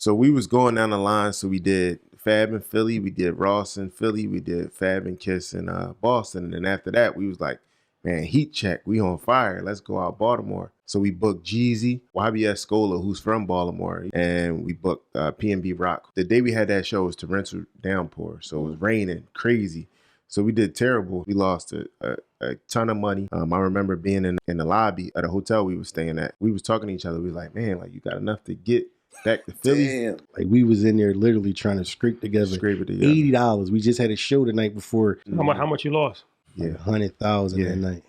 So we was going down the line. So we did Fab in Philly, we did Ross in Philly, we did Fab and Kiss in Boston. And then after that, we was like, man, heat check. We on fire. Let's go out Baltimore. So we booked Jeezy, YBS Scola, who's from Baltimore, and we booked P&B Rock. The day we had that show was torrential downpour. So it was raining crazy. So we did terrible. We lost a ton of money. I remember being in the lobby at a hotel we was staying at. We was talking to each other. We was like, man, like you got enough to get back to Philly? Damn. Like we was in there literally trying to scrape together $80. We just had a show the night before. How much you lost? Yeah, like $100,000 that night.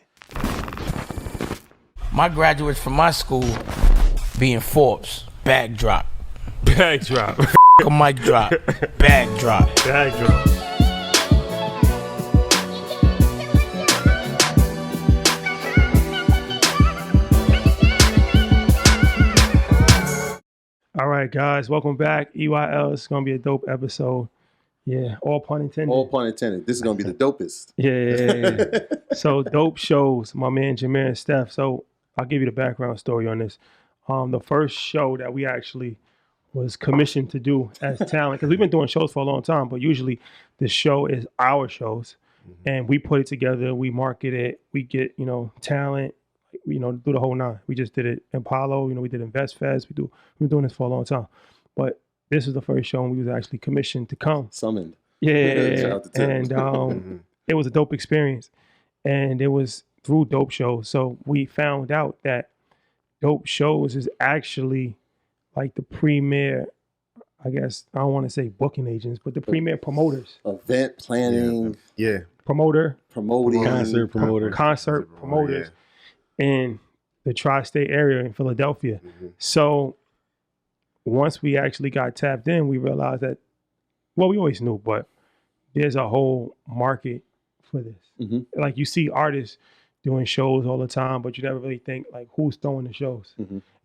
My graduates from my school being Forbes, bag drop. Bag drop. A mic drop, bag drop. Bag drop. All right, guys, welcome back. EYL, it's going to be a dope episode. Yeah, all pun intended. All pun intended. This is going to be the dopest. Yeah. So, dope shows, my man Jamir and Steph. So, I'll give you the background story on this. The first show that we actually was commissioned to do as talent, because we've been doing shows for a long time, but usually the show is our shows, and we put it together, we market it, we get, talent, do the whole nine. We just did it in Apollo, we did Invest Fest. We've been doing this for a long time. But this is the first show and we was actually commissioned to come. Summoned. Yeah. Shout out to Tim. And it was a dope experience. And it was through dope shows. So we found out that dope shows is actually like the premier, I guess, I don't want to say booking agents, but the premier promoters. Event planning. Yeah. Promoting. Concert promoters. In the tri-state area in Philadelphia. So once we actually got tapped in, we realized that, well, we always knew, but there's a whole market for this. Like you see artists doing shows all the time, but you never really think like who's throwing the shows.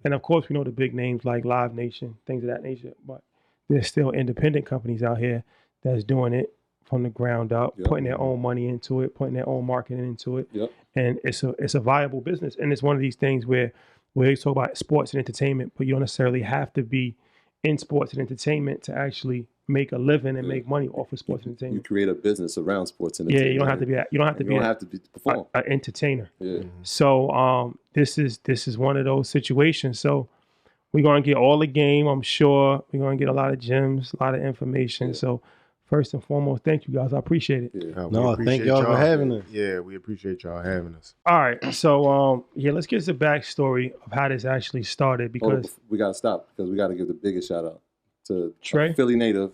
And of course, we know the big names like Live Nation, things of that nature, but there's still independent companies out here that's doing it from the ground up, putting their own money into it, putting their own marketing into it. And it's a viable business. And it's one of these things where we talk about sports and entertainment, but you don't necessarily have to be in sports and entertainment to actually make a living and make money off of sports and entertainment. You create a business around sports and entertainment. Yeah, you don't have to be perform. An entertainer. So this is one of those situations. So we're gonna get all the game, I'm sure. We're gonna get a lot of gems, a lot of information. So first and foremost, thank you guys. I appreciate it. Thank y'all for having us. Yeah, we appreciate y'all having us. All right. So, let's get the backstory of how this actually started because we got to stop because we got to give the biggest shout out to Trey, a Philly native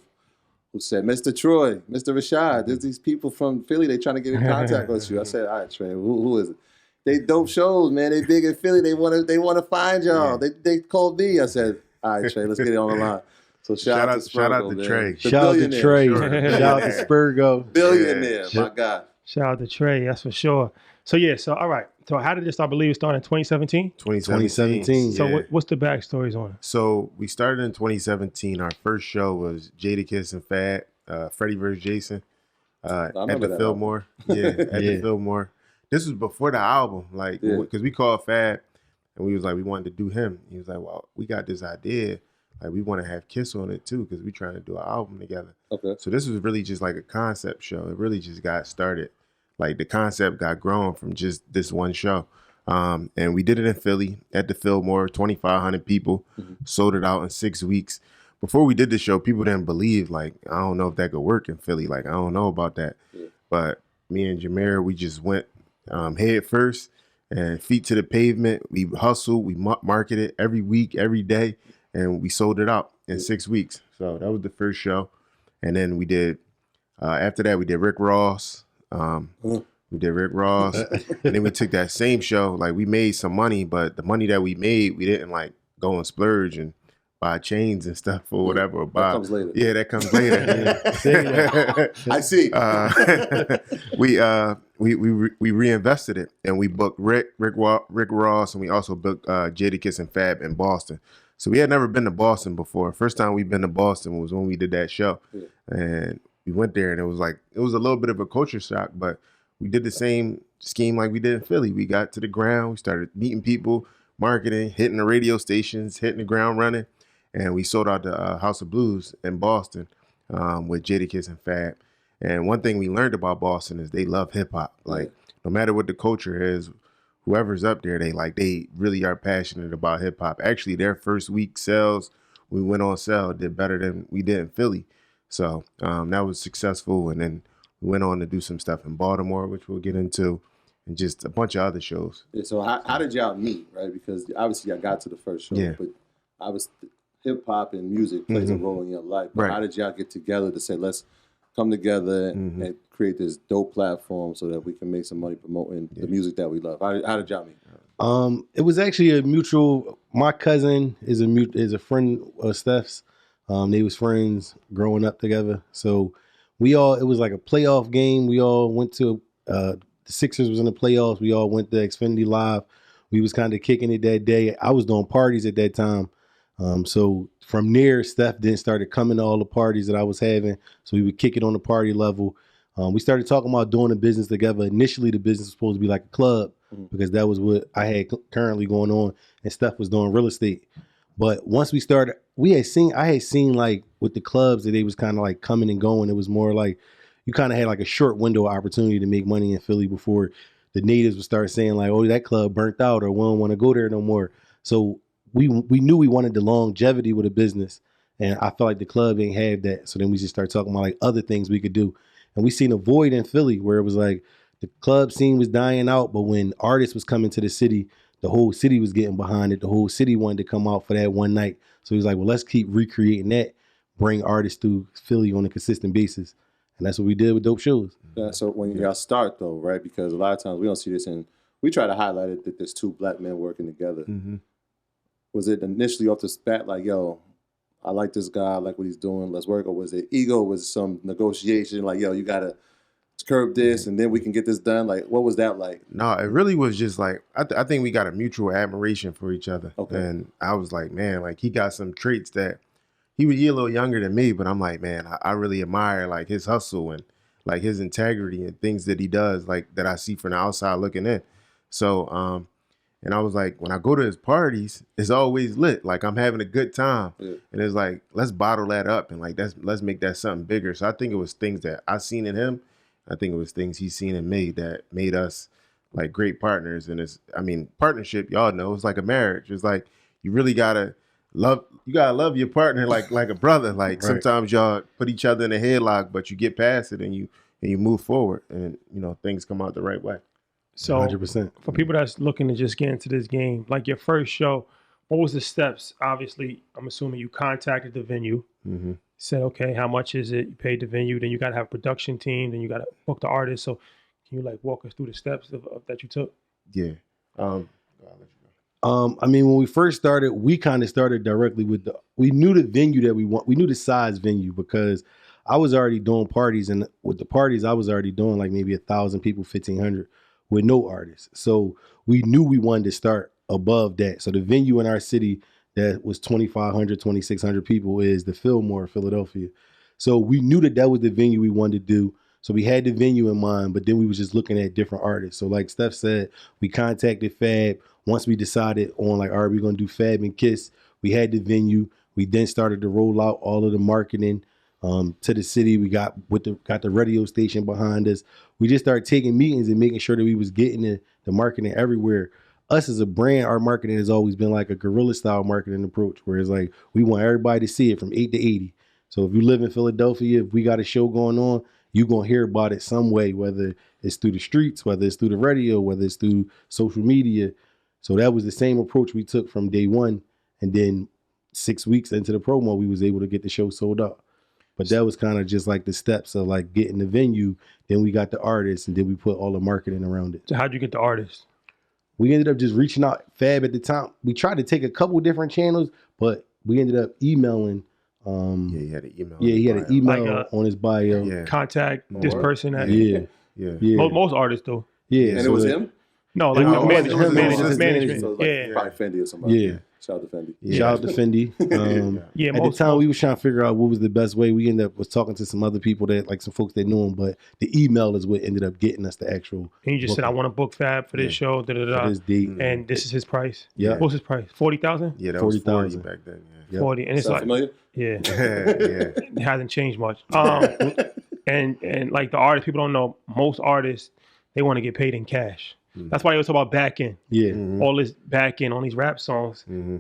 who said, Mr. Troy, Mr. Rashad, there's these people from Philly, they trying to get in contact with you. I said, all right, Trey, who is it? They dope shows, man. They big in Philly. They want to find y'all. They called me. I said, all right, Trey, let's get it on the line. So shout out to Trey. Shout out to Trey. Shout out to Spurgo. Billionaire, my God. Shout out to Trey, that's for sure. So all right. So how did this start? I believe it started in 2017? 2017. So what's the backstories on it? So we started in 2017. Our first show was Jadakiss and Fat, Freddie vs. Jason at the Fillmore. The Fillmore. This was before the album, because we called Fab and we was like, we wanted to do him. He was like, well, we got this idea. Like, we want to have Kiss on it, too, because we're trying to do an album together. Okay. So this was really just like a concept show. It really just got started. Like, the concept got grown from just this one show. And we did it in Philly at the Fillmore, 2,500 people, sold it out in 6 weeks. Before we did the show, people didn't believe, like, I don't know if that could work in Philly. Like, I don't know about that. Yeah. But me and Jamir, we just went head first and feet to the pavement. We hustled. We marketed every week, every day. And we sold it out in 6 weeks. So that was the first show. And then we did, after that, we did Rick Ross. We did Rick Ross. And then we took that same show. Like, we made some money, but the money that we made, we didn't, like, go and splurge and buy chains and stuff or whatever. That comes later. Yeah, that comes later. I see. We reinvested it. And we booked Rick Ross, and we also booked Jadakiss and Fab in Boston. So we had never been to Boston before. First time we've been to Boston was when we did that show. Yeah. And we went there and it was a little bit of a culture shock, but we did the same scheme like we did in Philly. We got to the ground, we started meeting people, marketing, hitting the radio stations, hitting the ground running. and we sold out the House of Blues in Boston with Jadakiss and Fab. And one thing we learned about Boston is they love hip hop. Like no matter what the culture is, whoever's up there, they really are passionate about hip hop. Actually, their first week sales, we went on sale, did better than we did in Philly. So that was successful. And then we went on to do some stuff in Baltimore, which we'll get into, and just a bunch of other shows. Yeah, so how did y'all meet, right? Because obviously y'all got to the first show, but obviously hip hop and music plays a role in your life. But how did y'all get together to say, let's come together and create this dope platform so that we can make some money promoting the music that we love? How did y'all meet? It was actually a mutual. My cousin is a friend of Steph's. They was friends growing up together. So it was like a playoff game. We all went to the Sixers was in the playoffs. We all went to Xfinity Live. We was kind of kicking it that day. I was doing parties at that time. So from there, Steph then started coming to all the parties that I was having. So we would kick it on the party level. We started talking about doing a business together. Initially, the business was supposed to be like a club because that was what I had currently going on, and Steph was doing real estate. But once we started, I had seen like with the clubs that they was kind of like coming and going. It was more like you kind of had like a short window of opportunity to make money in Philly before the natives would start saying like, oh, that club burnt out, or we don't want to go there no more. So we knew we wanted the longevity with a business, and I felt like the club ain't have that. So then we just started talking about like other things we could do. And we seen a void in Philly where it was like the club scene was dying out, but when artists was coming to the city, the whole city was getting behind it. The whole city wanted to come out for that one night. So he was like, well, let's keep recreating that, bring artists through Philly on a consistent basis. And that's what we did with Dope Shows. Yeah, so when y'all start though, right? Because a lot of times we don't see this, and we try to highlight it that there's two black men working together. Was it initially off the bat like, yo, I like this guy, I like what he's doing, let's work? Or was it ego? Was it some negotiation like, yo, you gotta curb this and then we can get this done? Like, what was that like? No, it really was just like, I think we got a mutual admiration for each other. Okay. And I was like, man, like he got some traits that he was a little younger than me, but I'm like, man, I really admire like his hustle and like his integrity and things that he does, like that I see from the outside looking in. So, and I was like, when I go to his parties, it's always lit. Like I'm having a good time. Yeah. And it's like, let's bottle that up and like let's make that something bigger. So I think it was things that I seen in him. I think it was things he's seen in me that made us like great partners. And partnership, y'all know, it's like a marriage. It's like you really gotta love your partner like a brother. Like sometimes y'all put each other in a headlock, but you get past it and you move forward and things come out the right way. So 100%. For people that's looking to just get into this game, like your first show, what was the steps? Obviously, I'm assuming you contacted the venue, said, okay, how much is it? You paid the venue, then you got to have a production team, then you got to book the artist. So can you like walk us through the steps of that you took? Yeah. I'll let you go. When we first started, we kind of started directly with we knew the venue that we want. We knew the size venue because I was already doing parties, and with the parties, I was already doing like maybe 1,000 people, 1,500 with no artists. So we knew we wanted to start above that. So the venue in our city that was 2,500, 2,600 people is the Fillmore, Philadelphia. So we knew that was the venue we wanted to do. So we had the venue in mind, but then we was just looking at different artists. So like Steph said, we contacted Fab. Once we decided on like, all right, we're going to do Fab and Kiss, we had the venue. We then started to roll out all of the marketing to the city. We got the radio station behind us. We just started taking meetings and making sure that we was getting the marketing everywhere. Us as a brand, our marketing has always been like a guerrilla style marketing approach, where it's like we want everybody to see it from 8 to 80. So if you live in Philadelphia, if we got a show going on, you're going to hear about it some way, whether it's through the streets, whether it's through the radio, whether it's through social media. So that was the same approach we took from day one. And then 6 weeks into the promo, we was able to get the show sold out. But that was kind of just like the steps of like getting the venue. Then we got the artists, and then we put all the marketing around it. So how'd you get the artists? We ended up just reaching out. Fab at the time, we tried to take a couple different channels, but we ended up emailing. He had an email. Yeah, he had an email on his bio. Yeah. Contact this person. Yeah. Most artists do. Yeah. And it was him? No, like management. So like probably Fendi or somebody. Yeah. Shout out to Fendi. Shout out to Fendi. At the time, we was trying to figure out what was the best way. We ended up was talking to some other people that, like some folks that knew him, but the email is what ended up getting us the actual. And you just said, I want to book Fab for this show, for this date. and this is his price. Yeah. What's his price? 40,000? Yeah, that was 40,000 back then. Yeah. 40, and it's Sound like familiar? yeah, Yeah. it hasn't changed much. And like the artists, people don't know, most artists, they want to get paid in cash. That's why they always talk about back end. Yeah. All this back end on these rap songs. Mm-hmm.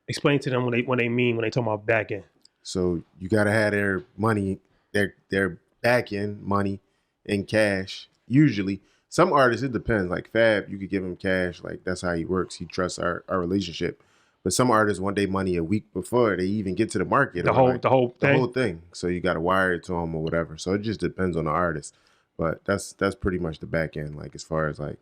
Explain to them what they talk about back end. So you gotta have their money, their back end money in cash. Usually, some artists, it depends. Like Fab, you could give him cash. Like that's how he works. He trusts our relationship. But some artists want their money a week before they even get to the market. The whole thing. So you got to wire it to them or whatever. So it just depends on the artist. But that's pretty much the back end. Like as far as like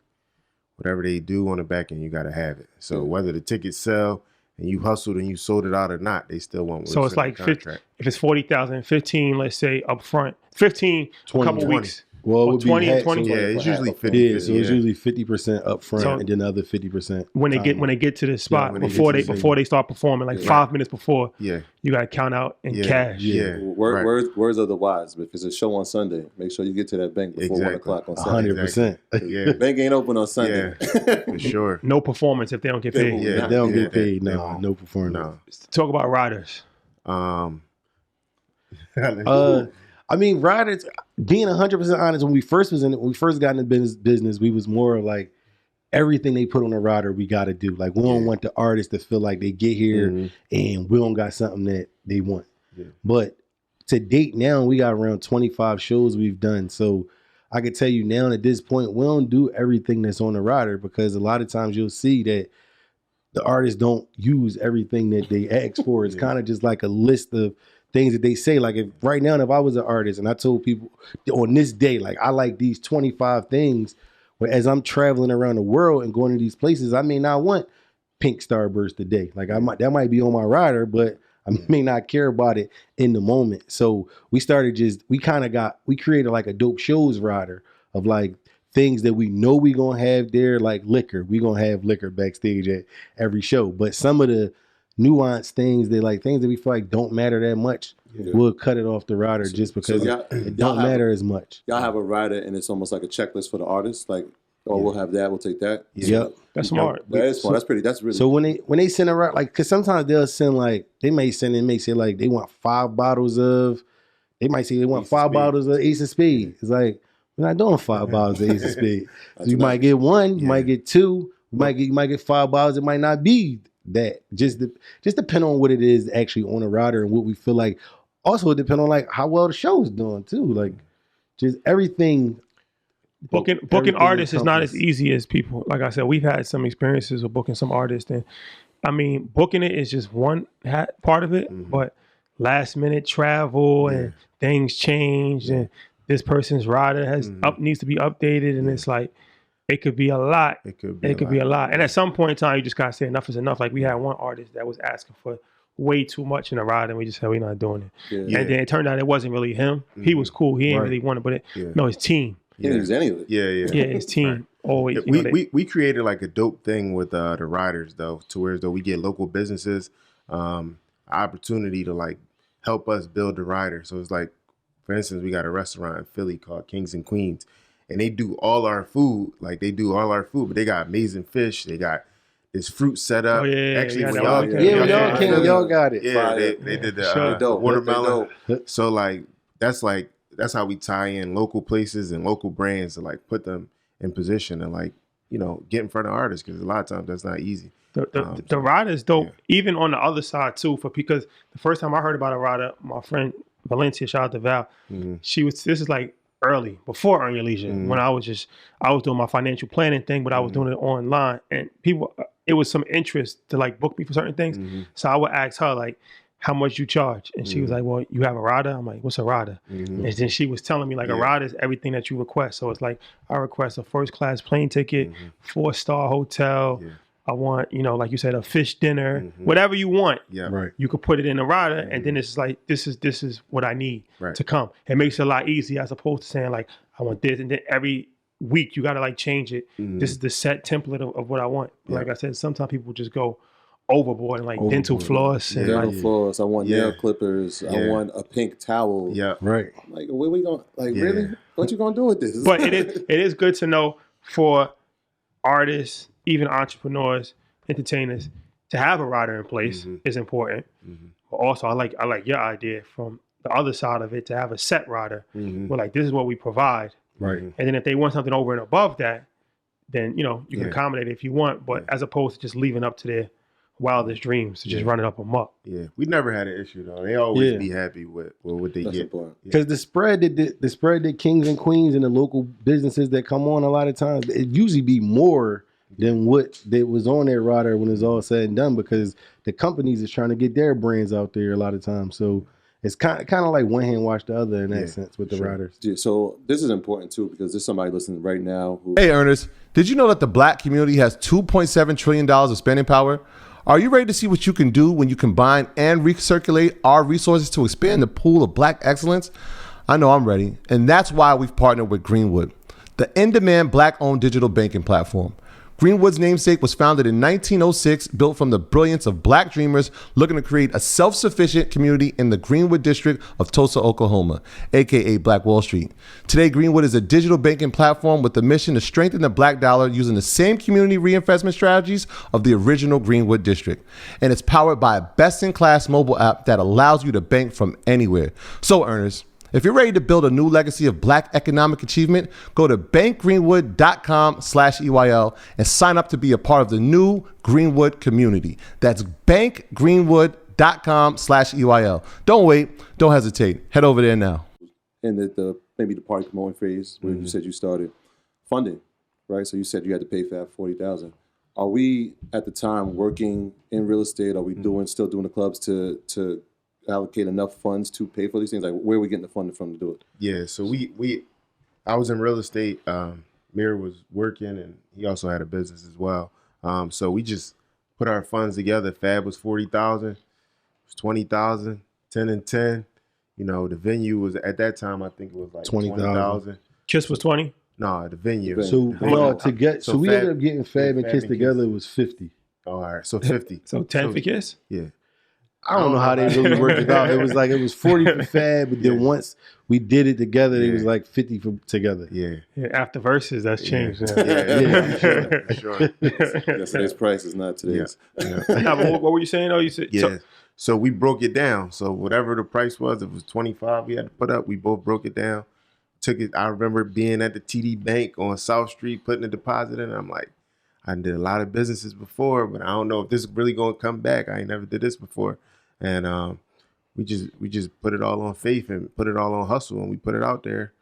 whatever they do on the back end, you got to have it. So whether the tickets sell and you hustled and you sold it out or not, they still want. So it's like 50, if it's 40,000, 15, let's say up front, 15, 20, a couple 20. weeks. Well, it Or would 20 be and half, 20. so Yeah, like- it's usually 50. yeah, so it's usually 50% up front So- and then the other 50%. When they get to the spot when they before get to before the they start performing, like 5 minutes before, Yeah. you got to count out in Yeah. cash. Yeah. Right. Words of the wise. If it's a show on Sunday, make sure you get to that bank before 1 Exactly. o'clock on Sunday. 100%. Yeah. Bank ain't open on Sunday. For sure. No performance if they don't get They paid. won't. Yeah. They don't Yeah, get paid. they No, won't. no performance. No. Talk about riders. I mean, riders, being 100% honest, when we first got in the business, we was more like everything they put on the rider, we got to do. Like, we don't want the artists to feel like they get here and we don't got something that they want. Yeah. But to date now, we got around 25 shows we've done. So I could tell you now at this point, we don't do everything that's on the rider because a lot of times you'll see that the artists don't use everything that they ask for. It's kind of just like a list of things that they say. Like if right now, if I was an artist and I told people on this day, like I like these 25 things, but as I'm traveling around the world and going to these places, I may not want pink starburst today. Like that might be on my rider, but I may not care about it in the moment. So we created like a dope shows rider of like things that we know we gonna have there, like liquor. We gonna have liquor backstage at every show. But some of the nuanced things, things that we feel like don't matter that much, we'll cut it off the rider just because it don't matter as much. Y'all have a rider and it's almost like a checklist for the artist. Like, we'll have that, we'll take that. Yep. That's smart. That is smart. That's really So when they send a rider, like, cause sometimes they'll send like, they may say like they want 5 bottles of, they might say they want 5 bottles of Ace of Spades. It's like, we're not doing 5 bottles of Ace of Spades. So you might get 1, you might get 2, you might get 5 bottles. It might not be that. Just depend on what it is actually on the rider and what we feel like. Also, it depend on like how well the show's doing too. Like just everything. Booking artists is not as easy as people. Like I said, we've had some experiences with booking some artists, and I mean, booking it is just one part of it, but last minute travel and things change, and this person's rider needs to be updated, and it's like it could be a lot. It could be a lot. And at some point in time, you just gotta say enough is enough. Like we had one artist that was asking for way too much in a rider, and we just said we're not doing it. And then it turned out it wasn't really him. He was cool. He didn't really want it, but his team. He didn't use any of it. Yeah, his team always. We created like a dope thing with the riders though, to where though we get local businesses opportunity to like help us build the rider. So it's like, for instance, we got a restaurant in Philly called Kings and Queens, and they do all our food. Like they do all our food, but they got amazing fish. They got this fruit set up. Actually, when y'all got it. Yeah, they did the watermelon. So that's how we tie in local places and local brands to like put them in position and like, you know, get in front of artists, because a lot of times that's not easy. The riders though, even on the other side too, because the first time I heard about a rider, my friend Valencia, shout out to Val, this is like early, before Earn Your Leisure, when I was doing my financial planning thing, but I was doing it online, and it was some interest to like book me for certain things. So I would ask her like, how much you charge? And she was like, well, you have a rider? I'm like, what's a rider? And then she was telling me like a rider is everything that you request. So it's like, I request a first class plane ticket, 4-star hotel. I want, you know, like you said, a fish dinner, whatever you want. Yeah, right. You could put it in a rider, and then it's like, this is what I need to come. It makes it a lot easier as opposed to saying like, I want this, and then every week you got to like change it. This is the set template of what I want. Like I said, sometimes people just go overboard and like dental floss. And dental floss. I want nail clippers. I want a pink towel. Yeah, right. Like, where we going? Like, really? What you gonna do with this? But it is good to know for artists, even entrepreneurs, entertainers, to have a rider in place is important. But also, I like your idea from the other side of it to have a set rider. Where like this is what we provide, Right. and then if they want something over and above that, then you can accommodate it if you want. But as opposed to just leaving up to their wildest dreams to just run it up them up. Yeah, we never had an issue though. They always be happy with what they get. Because the spread that kings and queens and the local businesses that come on a lot of times, it usually be more than what that was on their rider when it's all said and done, because the companies is trying to get their brands out there a lot of times. So it's kind of like one hand wash the other in that sense with the riders. Yeah, so this is important too, because there's somebody listening right now who. Hey, Ernest, did you know that the black community has $2.7 trillion of spending power? Are you ready to see what you can do when you combine and recirculate our resources to expand the pool of black excellence? I know I'm ready, and that's why we've partnered with Greenwood, the in-demand black-owned digital banking platform. Greenwood's namesake was founded in 1906, built from the brilliance of black dreamers looking to create a self-sufficient community in the Greenwood district of Tulsa, Oklahoma, aka Black Wall Street. Today, Greenwood is a digital banking platform with the mission to strengthen the black dollar using the same community reinvestment strategies of the original Greenwood district. And it's powered by a best-in-class mobile app that allows you to bank from anywhere. So, Ernest, if you're ready to build a new legacy of black economic achievement, go to bankgreenwood.com/EYL and sign up to be a part of the new Greenwood community. That's bankgreenwood.com/EYL. Don't wait. Don't hesitate. Head over there now. And maybe the party promoting phase where you said you started funding, right? So you said you had to pay for that $40,000. Are we at the time working in real estate? Are we still doing the clubs to allocate enough funds to pay for these things? Like, where are we getting the funding from to do it? Yeah, so I was in real estate. Mir was working, and he also had a business as well. So we just put our funds together. Fab was 40,000, it was 20,000, 10 and 10. The venue was at that time, I think it was like 20,000. Kiss was 20. No, the venue. So we ended up getting Fab and Kiss together. It was 50. All right, so 50. So 10 for Kiss. Yeah. I don't know how they really worked it out. It was 40 for Fab, but then once we did it together, it was like 50 for together. Yeah. After verses, that's changed. Yeah. Sure. Yesterday's price is not today's. What were you saying? Oh, you said So we broke it down. So whatever the price was, it was 25 we had to put up. We both broke it down. Took it. I remember being at the TD Bank on South Street, putting a deposit in. I'm like, I did a lot of businesses before, but I don't know if this is really going to come back. I ain't never did this before. And we just put it all on faith and put it all on hustle, and we put it out there,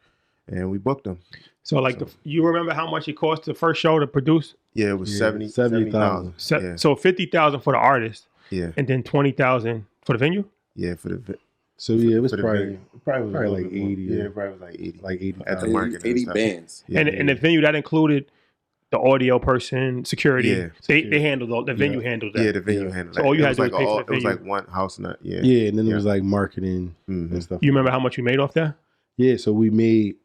and we booked them. So you remember how much it cost the first show to produce? Yeah, it was 70,000. So 50,000 for the artist. Yeah. And then 20,000 for the venue? Yeah, for the So yeah, it was probably like 80. Yeah, it probably was like 80. Like 80 at the market. 80 bands. Yeah, and the venue that included the audio person, security. Yeah. They handled the venue handled that. Yeah, the venue handled that. So all you had to do was pay for the venue. It was venue. like one house nut. Yeah. Yeah, and then it was like marketing and stuff. You remember how much you made off that? Yeah, so we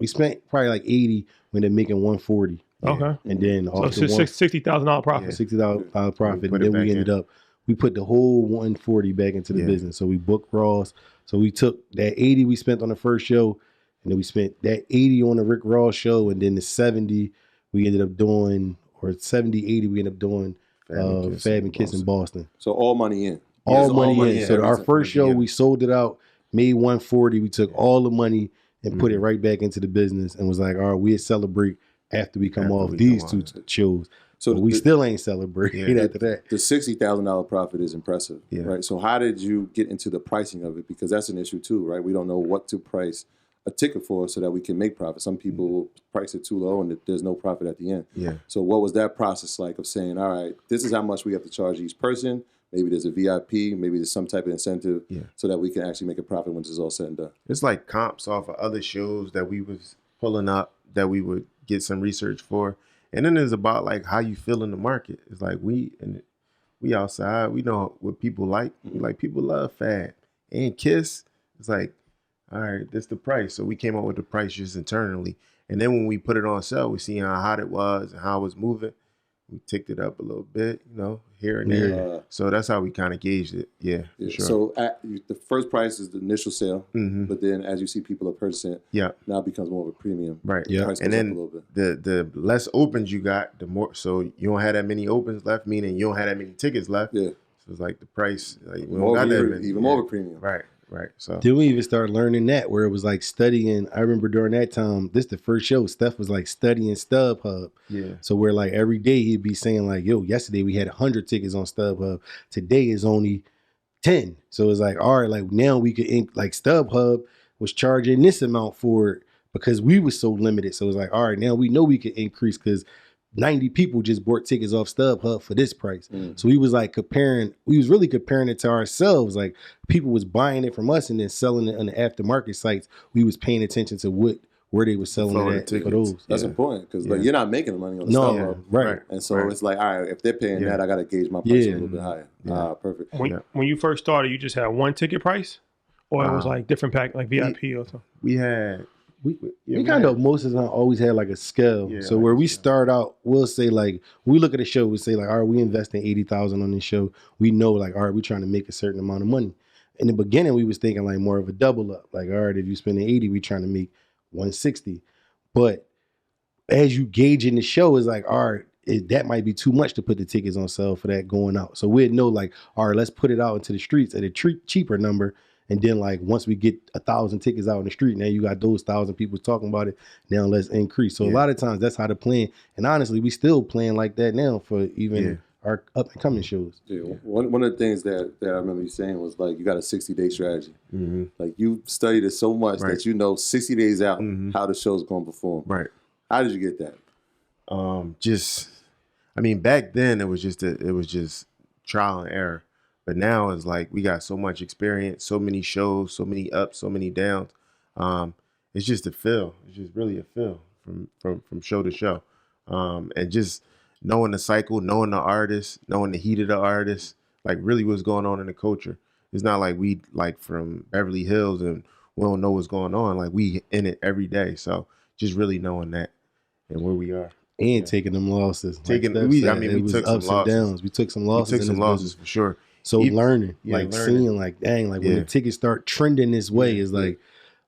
spent probably like 80 when they're making 140. Okay. And then So $60,000 profit. $60,000 profit. And then we ended up, we put the whole 140 back into the business. So we booked Ross. So we took that 80 we spent on the first show, and then we spent that 80 on the Rick Ross show, and then the 70 we ended up doing, or 70, 80 we ended up doing Fab and Kiss in Boston. So all money in. All money in. So our first show, we sold it out, made 140. We took all the money and put it right back into the business, and was like, all right, we'll celebrate after we come off these two shows. So we still ain't celebrating after that. The $60,000 profit is impressive, right? So how did you get into the pricing of it? Because that's an issue too, right? We don't know what to price a ticket for so that we can make profit. Some people will price it too low and there's no profit at the end. Yeah. So what was that process like of saying, all right, this is how much we have to charge each person. Maybe there's a VIP, maybe there's some type of incentive so that we can actually make a profit when this is all said and done. It's like comps off of other shows that we was pulling up that we would get some research for. And then it's about like how you feel in the market. It's like we outside, we know what people like. Like people love Fab and Kiss. It's like, all right, this the price. So we came up with the price just internally. And then when we put it on sale, we see how hot it was and how it was moving. we ticked it up a little bit, here and there. Yeah. So that's how we kind of gauged it. Yeah, for sure. So the first price is the initial sale, Mhm. but then as you see people are purchasing it, Yeah, now it becomes more of a premium. right. Yeah. Price And goes up then a little bit. the less opens you got, the more. So you don't have that many opens left, meaning you don't have that many tickets left. Yeah, So it's like the price, like we more don't got that even, many. even more of a premium. Right. So Then we even started learning that where it was like studying. I remember during that time, this the first show, Steph was like studying StubHub. yeah, So where like every day he'd be saying like, yo, yesterday we had 100 tickets on StubHub. Today is only 10. So it's like, all right, like now we could like StubHub was charging this amount for it because we were so limited. So it's like, all right, now we know we could increase because 90 people just bought tickets off StubHub for this price. So we was like we was really comparing it to ourselves. Like people was buying it from us and then selling it on the aftermarket sites. We was paying attention to where they were selling Flowing it the at for tickets. those. That's important because like, you're not making the money on the No, StubHub. right. And so Right. it's like, all right, if they're paying Yeah. that, I got to gauge my price a Yeah. little bit higher. Perfect. When you first started, you just had one ticket price, or it was like different pack, like VIP or something. we had We kind of most of the time always had like a scale. Yeah, So like where a we scale. start out, we'll say like we look at a show, we say like, all right, we investing 80,000 on this show. We know like, all right, we're trying to make a certain amount of money. In the beginning, we was thinking like more of a double up. Like, all right, if you spending 80, we trying to make 160. But as you gauge in the show, is like, all right, that might be too much to put the tickets on sale for that going out. So we'd know like, all right, let's put it out into the streets at a cheaper number. And then like once we get 1,000 tickets out in the street, now you got those 1,000 people talking about it. Now let's increase. So a lot of times that's how the plan. And honestly, we still playing like that now for even our up and coming shows. Yeah, one of the things that I remember you saying was like you got a 60-day strategy. Like you studied it so much that you know 60 days out how the show's going to perform. right. How did you get that? Back then it was just trial and error. But now it's like we got so much experience, so many shows, so many ups, so many downs. It's just a feel. It's just really a feel from show to show. And just knowing the cycle, knowing the artist, knowing the heat of the artist, like really what's going on in the culture. It's not like we like from Beverly Hills and we don't know what's going on. Like we in it every day. So just really knowing that and where we are. And taking them losses. We it was took some ups losses. and downs. We took some We losses. took in some this losses business. for sure. So learning, learning. seeing, like, dang, like when Yeah. the tickets start trending this way, is like,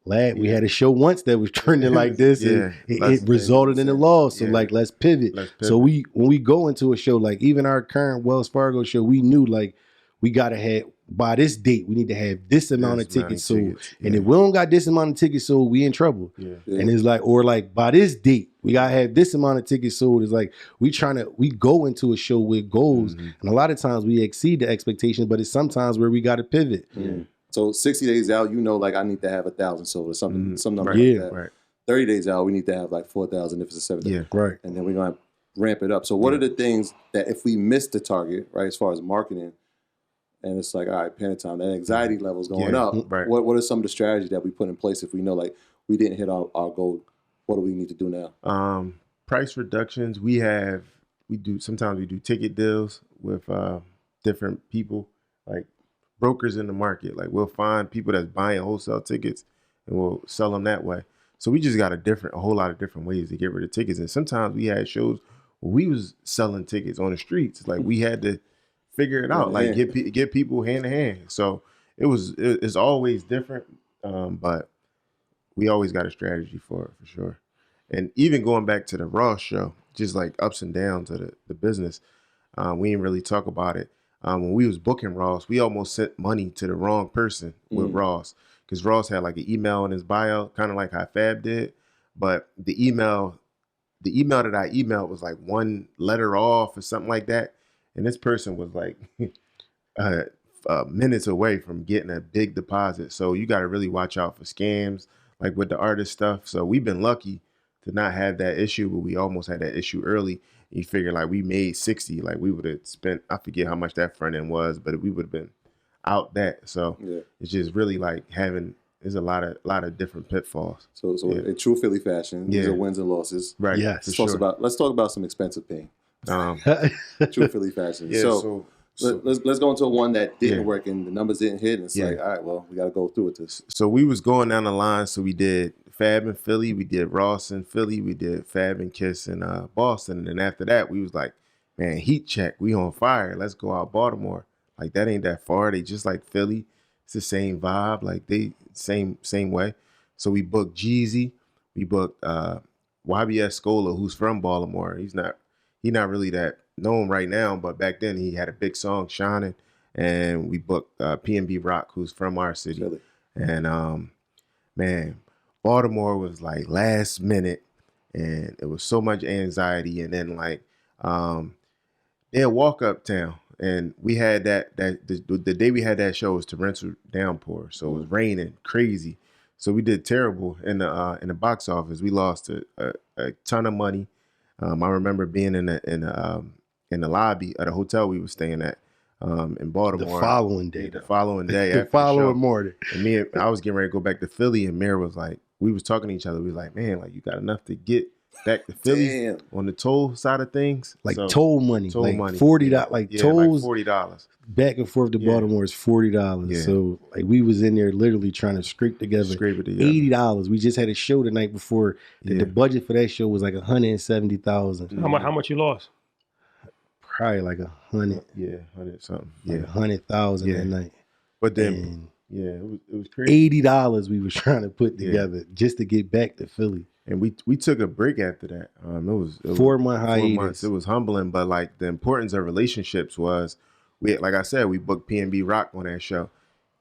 lad, we had a show once that was trending like this, and it resulted in a loss. So like, let's pivot. So when we go into a show, like even our current Wells Fargo show, we knew like we gotta have by this date, we need to have this amount of tickets sold. And if we don't got this amount of tickets sold, we in trouble. And it's like, or like by this date, we gotta have this amount of tickets sold. It's like we go into a show with goals, and a lot of times we exceed the expectations, but it's sometimes where we gotta pivot. So 60 days out, you know, like I need to have 1,000 sold or something, some number Right. like that. Right. 30 days out, we need to have like 4,000 if it's a 7 day. Yeah. Right. And then we're going to ramp it up. So what are the things that if we miss the target, right, as far as marketing, and it's like, all right, panic time, that anxiety level's going up. Right. What are some of the strategies that we put in place if we know like we didn't hit our goal? What do we need to do now? Price reductions. Sometimes we do ticket deals with different people, like brokers in the market. Like we'll find people that's buying wholesale tickets and we'll sell them that way. So we just got a whole lot of different ways to get rid of tickets. And sometimes we had shows where we was selling tickets on the streets. Like we had to figure it out, like get people hand to hand. So it's always different, but we always got a strategy for it for sure. And even going back to the Ross show, just like ups and downs of the business, we didn't really talk about it. When we was booking Ross, we almost sent money to the wrong person with Ross because Ross had like an email in his bio, kind of like how Fab did. But the email that I emailed was like one letter off or something like that. And this person was like minutes away from getting a big deposit. So you got to really watch out for scams, like with the artist stuff. So we've been lucky to not have that issue, but we almost had that issue early. You figure like we made 60, like we would have spent, I forget how much that front end was, but we would have been out that. So it's just really like there's a lot of different pitfalls. So in true Philly fashion, these are wins and losses. Right. Yes. Let's talk about some expensive pain. True Philly fashion. So let's go into one that didn't work and the numbers didn't hit. And it's like, all right, well, we got to go through with this. So we was going down the line. So we did Fab in Philly, we did Ross in Philly, we did Fab and Kiss in Boston. And then after that, we was like, man, heat check, we on fire. Let's go out Baltimore. Like that ain't that far. They just like Philly. It's the same vibe. Like they same way. So we booked Jeezy. We booked YBS Scola, who's from Baltimore. He's not really that known right now, but back then he had a big song, Shining. And we booked P&B Rock, who's from our city. Really? And man, Baltimore was like last minute, and it was so much anxiety. And then like they'll walk uptown, and we had the day we had that show was torrential downpour, so it was raining crazy. So we did terrible in the box office. We lost a ton of money. I remember being in the lobby at a hotel we were staying at in Baltimore. The following day. The following morning. And I was getting ready to go back to Philly, and Mir was like, we was talking to each other. We was like, man, like you got enough to get back to Philly on the toll side of things, like so, toll money, like $40, like tolls, like $40 back and forth to Baltimore is $40. Yeah. So like we was in there literally trying to scrape together $80. We just had a show the night before. The budget for that show was like $170,000. How much you lost? Probably like 100. Yeah, 100 something. Like 100,000 that night. But then, it was crazy. $80 we was trying to put together just to get back to Philly. And we took a break after that. It was 4 month hiatus. 4 months. It was humbling, but like the importance of relationships was, like I said, we booked P&B Rock on that show.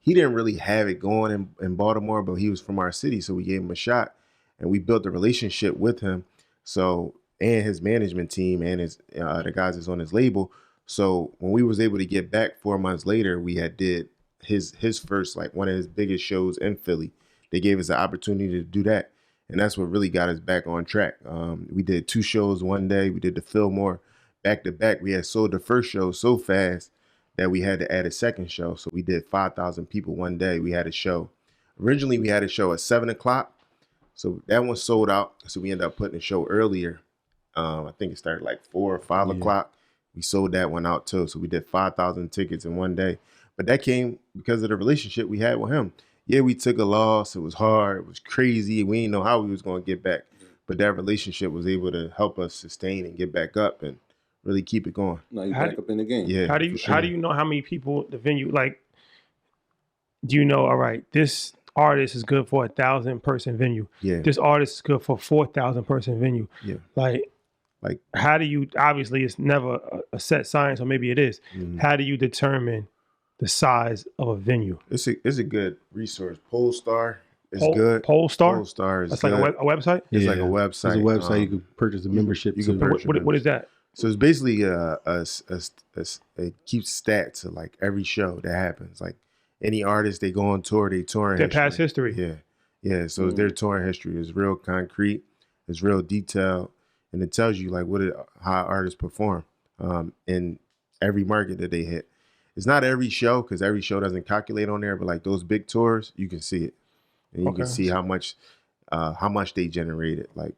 He didn't really have it going in Baltimore, but he was from our city, so we gave him a shot, and we built a relationship with him. So and his management team and his the guys that's on his label. So when we was able to get back 4 months later, we had did his first, like one of his biggest shows in Philly. They gave us the opportunity to do that. And that's what really got us back on track. We did 2 shows one day. We did the Fillmore back to back. We had sold the first show so fast that we had to add a second show. So we did 5,000 people one day. We had a show. Originally, we had a show at 7 o'clock. So that one sold out. So we ended up putting the show earlier. I think it started like 4 or 5 o'clock. We sold that one out too. So we did 5,000 tickets in one day. But that came because of the relationship we had with him. Yeah, we took a loss. It was hard. It was crazy. We didn't know how we was going to get back. But that relationship was able to help us sustain and get back up and really keep it going. Now you back up in the game. Yeah. How do you know how many people the venue, like, do you know, all right, this artist is good for 1,000 person venue. Yeah. This artist is good for 4,000 person venue. Yeah. Like how do you, obviously it's never a set science, or maybe it is. Mm-hmm. How do you determine the size of a venue? It's a good resource. Polestar is good. Polestar? Polestar is That's good. like a website? It's like a website. It's a website you could purchase a membership. What is that? So it's basically it keeps stats of like every show that happens. Like any artist, they go on tour, they touring their past history. Yeah. Yeah. So their touring history is real concrete, it's real detailed, and it tells you like how artists perform in every market that they hit. It's not every show, because every show doesn't calculate on there, but like those big tours, you can see it. And you can see how much they generated, like,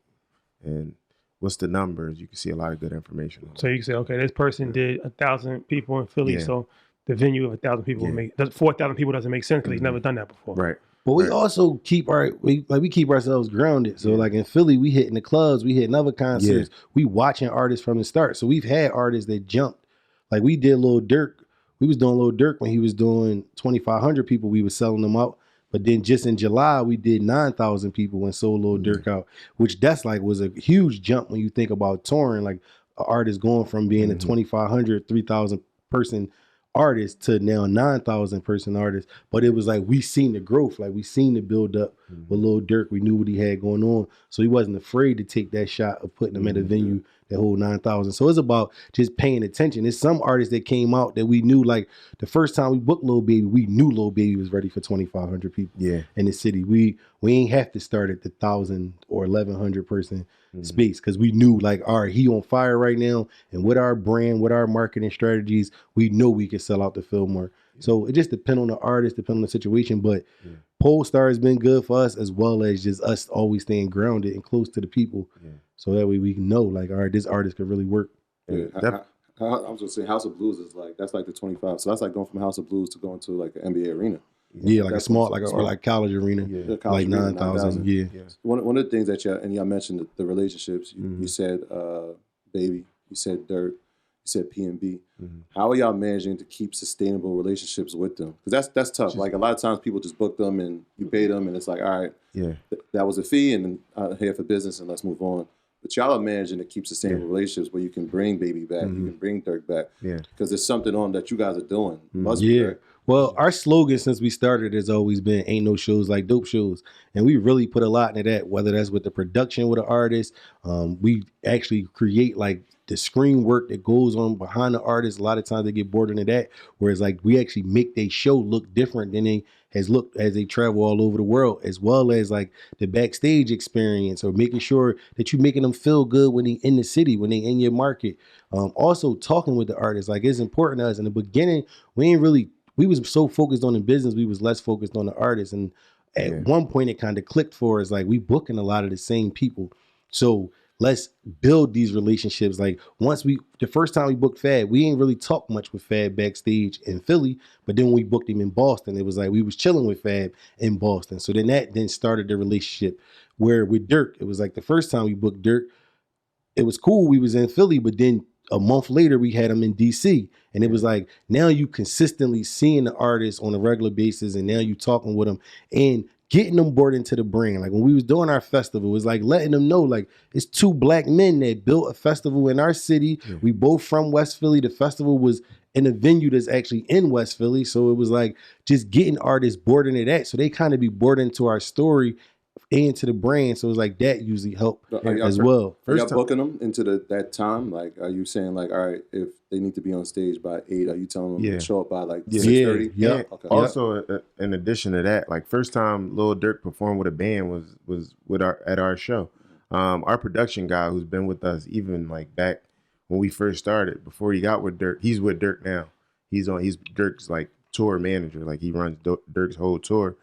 and what's the numbers. You can see a lot of good information. So you can say, okay, this person did 1,000 people in Philly, so the venue of 1,000 people would make 4,000 people doesn't make sense because he's never done that before. Right. But we also keep we keep ourselves grounded. So like in Philly, we hitting the clubs, we hitting other concerts, we watching artists from the start. So we've had artists that jumped. Like we did Lil Durk. We was doing Lil Durk when he was doing 2,500 people. We was selling them out. But then just in July, we did 9,000 people and sold Lil Durk out, which that's like was a huge jump when you think about touring. Like an artist going from being a 2,500, 3,000 person artist to now 9,000 person artist. But it was like we seen the growth, like we seen the build up with Lil Durk. We knew what he had going on, so he wasn't afraid to take that shot of putting him at a venue that hold 9,000. So it's about just paying attention. There's some artists that came out that we knew, like the first time we booked Lil Baby, we knew Lil Baby was ready for 2,500 people in the city. We ain't have to start at the 1,000 or 1,100 person space, because we knew like, all right, he on fire right now, and with our brand, with our marketing strategies, we know we can sell out the Fillmore. So it just depends on the artist, depends on the situation, but Polestar has been good for us, as well as just us always staying grounded and close to the people. So that way we can know, like, all right, this artist could really work. Yeah, I was gonna say House of Blues is like, that's like the 25. So that's like going from House of Blues to going to like an NBA arena. Yeah, like a small, like or like college arena, like 9,000. Yeah. One of the things that y'all mentioned the relationships. You said Baby, you said Durk, you said P&B. How are y'all managing to keep sustainable relationships with them? Because that's tough. Like a lot of times people just book them and you pay them and it's like, all right, that was a fee and I'm here for business and let's move on. But y'all are managing to keep sustainable relationships where you can bring Baby back, you can bring Durk back. Because there's something on that you guys are doing. Must be right. Well, our slogan since we started has always been "Ain't no shows like dope shows," and we really put a lot into that. Whether that's with the production with the artist, we actually create like the screen work that goes on behind the artist. A lot of times they get bored into that, whereas like we actually make their show look different than they has looked as they travel all over the world, as well as like the backstage experience or making sure that you're making them feel good when they in the city, when they in your market. Also talking with the artist, like it's important to us. In the beginning, we was so focused on the business, we was less focused on the artist. And at one point it kind of clicked for us, like we booking a lot of the same people. So let's build these relationships. Like the first time we booked Fab, we ain't really talk much with Fab backstage in Philly, but then when we booked him in Boston, it was like we was chilling with Fab in Boston. So then that started the relationship. Where with Durk, it was like the first time we booked Durk, it was cool, we was in Philly, but then a month later we had him in DC. And it was like, now you consistently seeing the artist on a regular basis and now you talking with them and getting them brought into the brand. Like when we was doing our festival, it was like letting them know like it's two black men that built a festival in our city. We both from West Philly. The festival was in a venue that's actually in West Philly. So it was like just getting artists brought into that. So they kind of be brought into our story and to the brand. So it's like that usually help as well. Are y'all booking them into that time? Like, are you saying like, all right, if they need to be on stage by 8, are you telling them to show up by like 6:30? Yeah. Okay. Also, in addition to that, like first time Lil Durk performed with a band was at our show. Our production guy who's been with us even like back when we first started, before he got with Durk, he's with Durk now. He's Durk's like tour manager. Like he runs Durk's whole tour.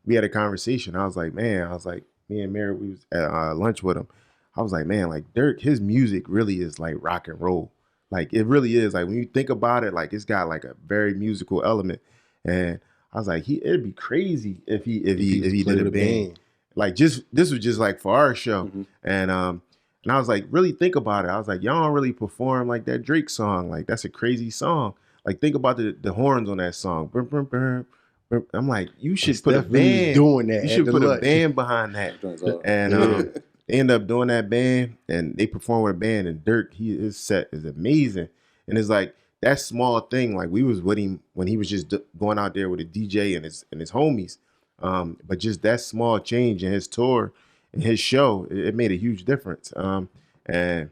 We had a conversation. I was like, me and Mary, we was at lunch with him. I was like, man, like Durk, his music really is like rock and roll. Like it really is. Like when you think about it, like it's got like a very musical element. And I was like, it'd be crazy if he did a band. Like this was just like for our show. And I was like, really think about it. I was like, y'all don't really perform like that Drake song. Like that's a crazy song. Like think about the horns on that song. Burr, burr, burr. I'm like, you should put a band doing that. You should put a band behind that. And they end up doing that band, and they perform with a band. And Durk, his set is amazing. And it's like that small thing. Like we was with him when he was just going out there with a DJ and his homies. But just that small change in his tour and his show, it made a huge difference. And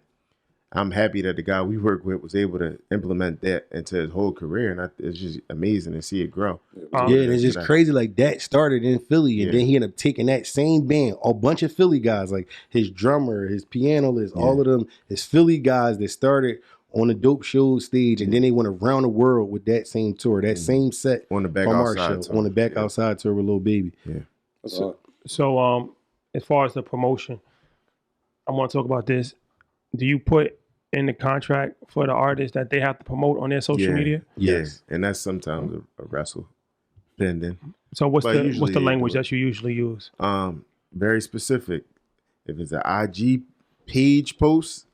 I'm happy that the guy we work with was able to implement that into his whole career, and it's just amazing to see it grow. And it's just crazy. Like that started in Philly, and then he ended up taking that same band, a bunch of Philly guys, like his drummer, his pianist, all of them, his Philly guys that started on the Dope Show stage, and then they went around the world with that same tour, that same set on the back from outside our show, tour. on the back outside tour with Lil Baby. So as far as the promotion, I want to talk about this. Do you put in the contract for the artist that they have to promote on their social media? Yes, and that's sometimes a wrestle pending. So what's the language that you usually use? Very specific. If it's an IG page post,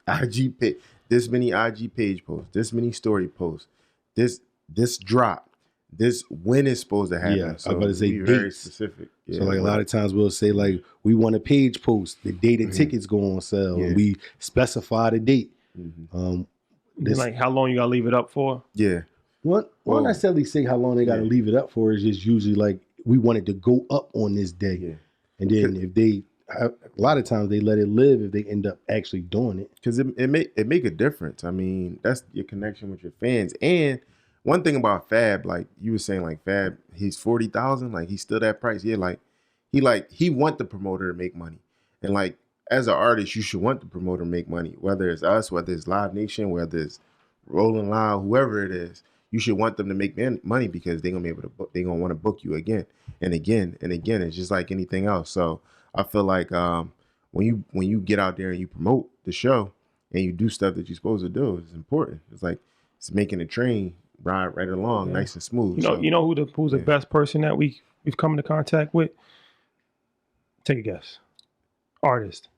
this many IG page posts, this many story posts, this drop, this when it's supposed to happen. Yeah, so I was about to say dates. Very specific. So like a lot of times we'll say like we want a page post, the day the tickets go on sale, and we specify the date. Like how long you gotta leave it up for? Yeah. Won't necessarily say how long they gotta leave it up for. It's just usually like we want it to go up on this day. Yeah. And then if they a lot of times they let it live if they end up actually doing it. Because it make a difference. I mean, that's your connection with your fans. And one thing about Fab, like you were saying, like Fab, he's 40,000, like he's still that price. Yeah, he want the promoter to make money. And like as an artist, you should want the promoter to make money, whether it's us, whether it's Live Nation, whether it's Rolling Loud, whoever it is. You should want them to make money because they're gonna be able to they're gonna want to book you again and again and again. It's just like anything else. So I feel like when you get out there and you promote the show and you do stuff that you're supposed to do, it's important. It's like it's making the train ride right along, nice and smooth. You know who's the best person that we've come into contact with? Take a guess. Artist.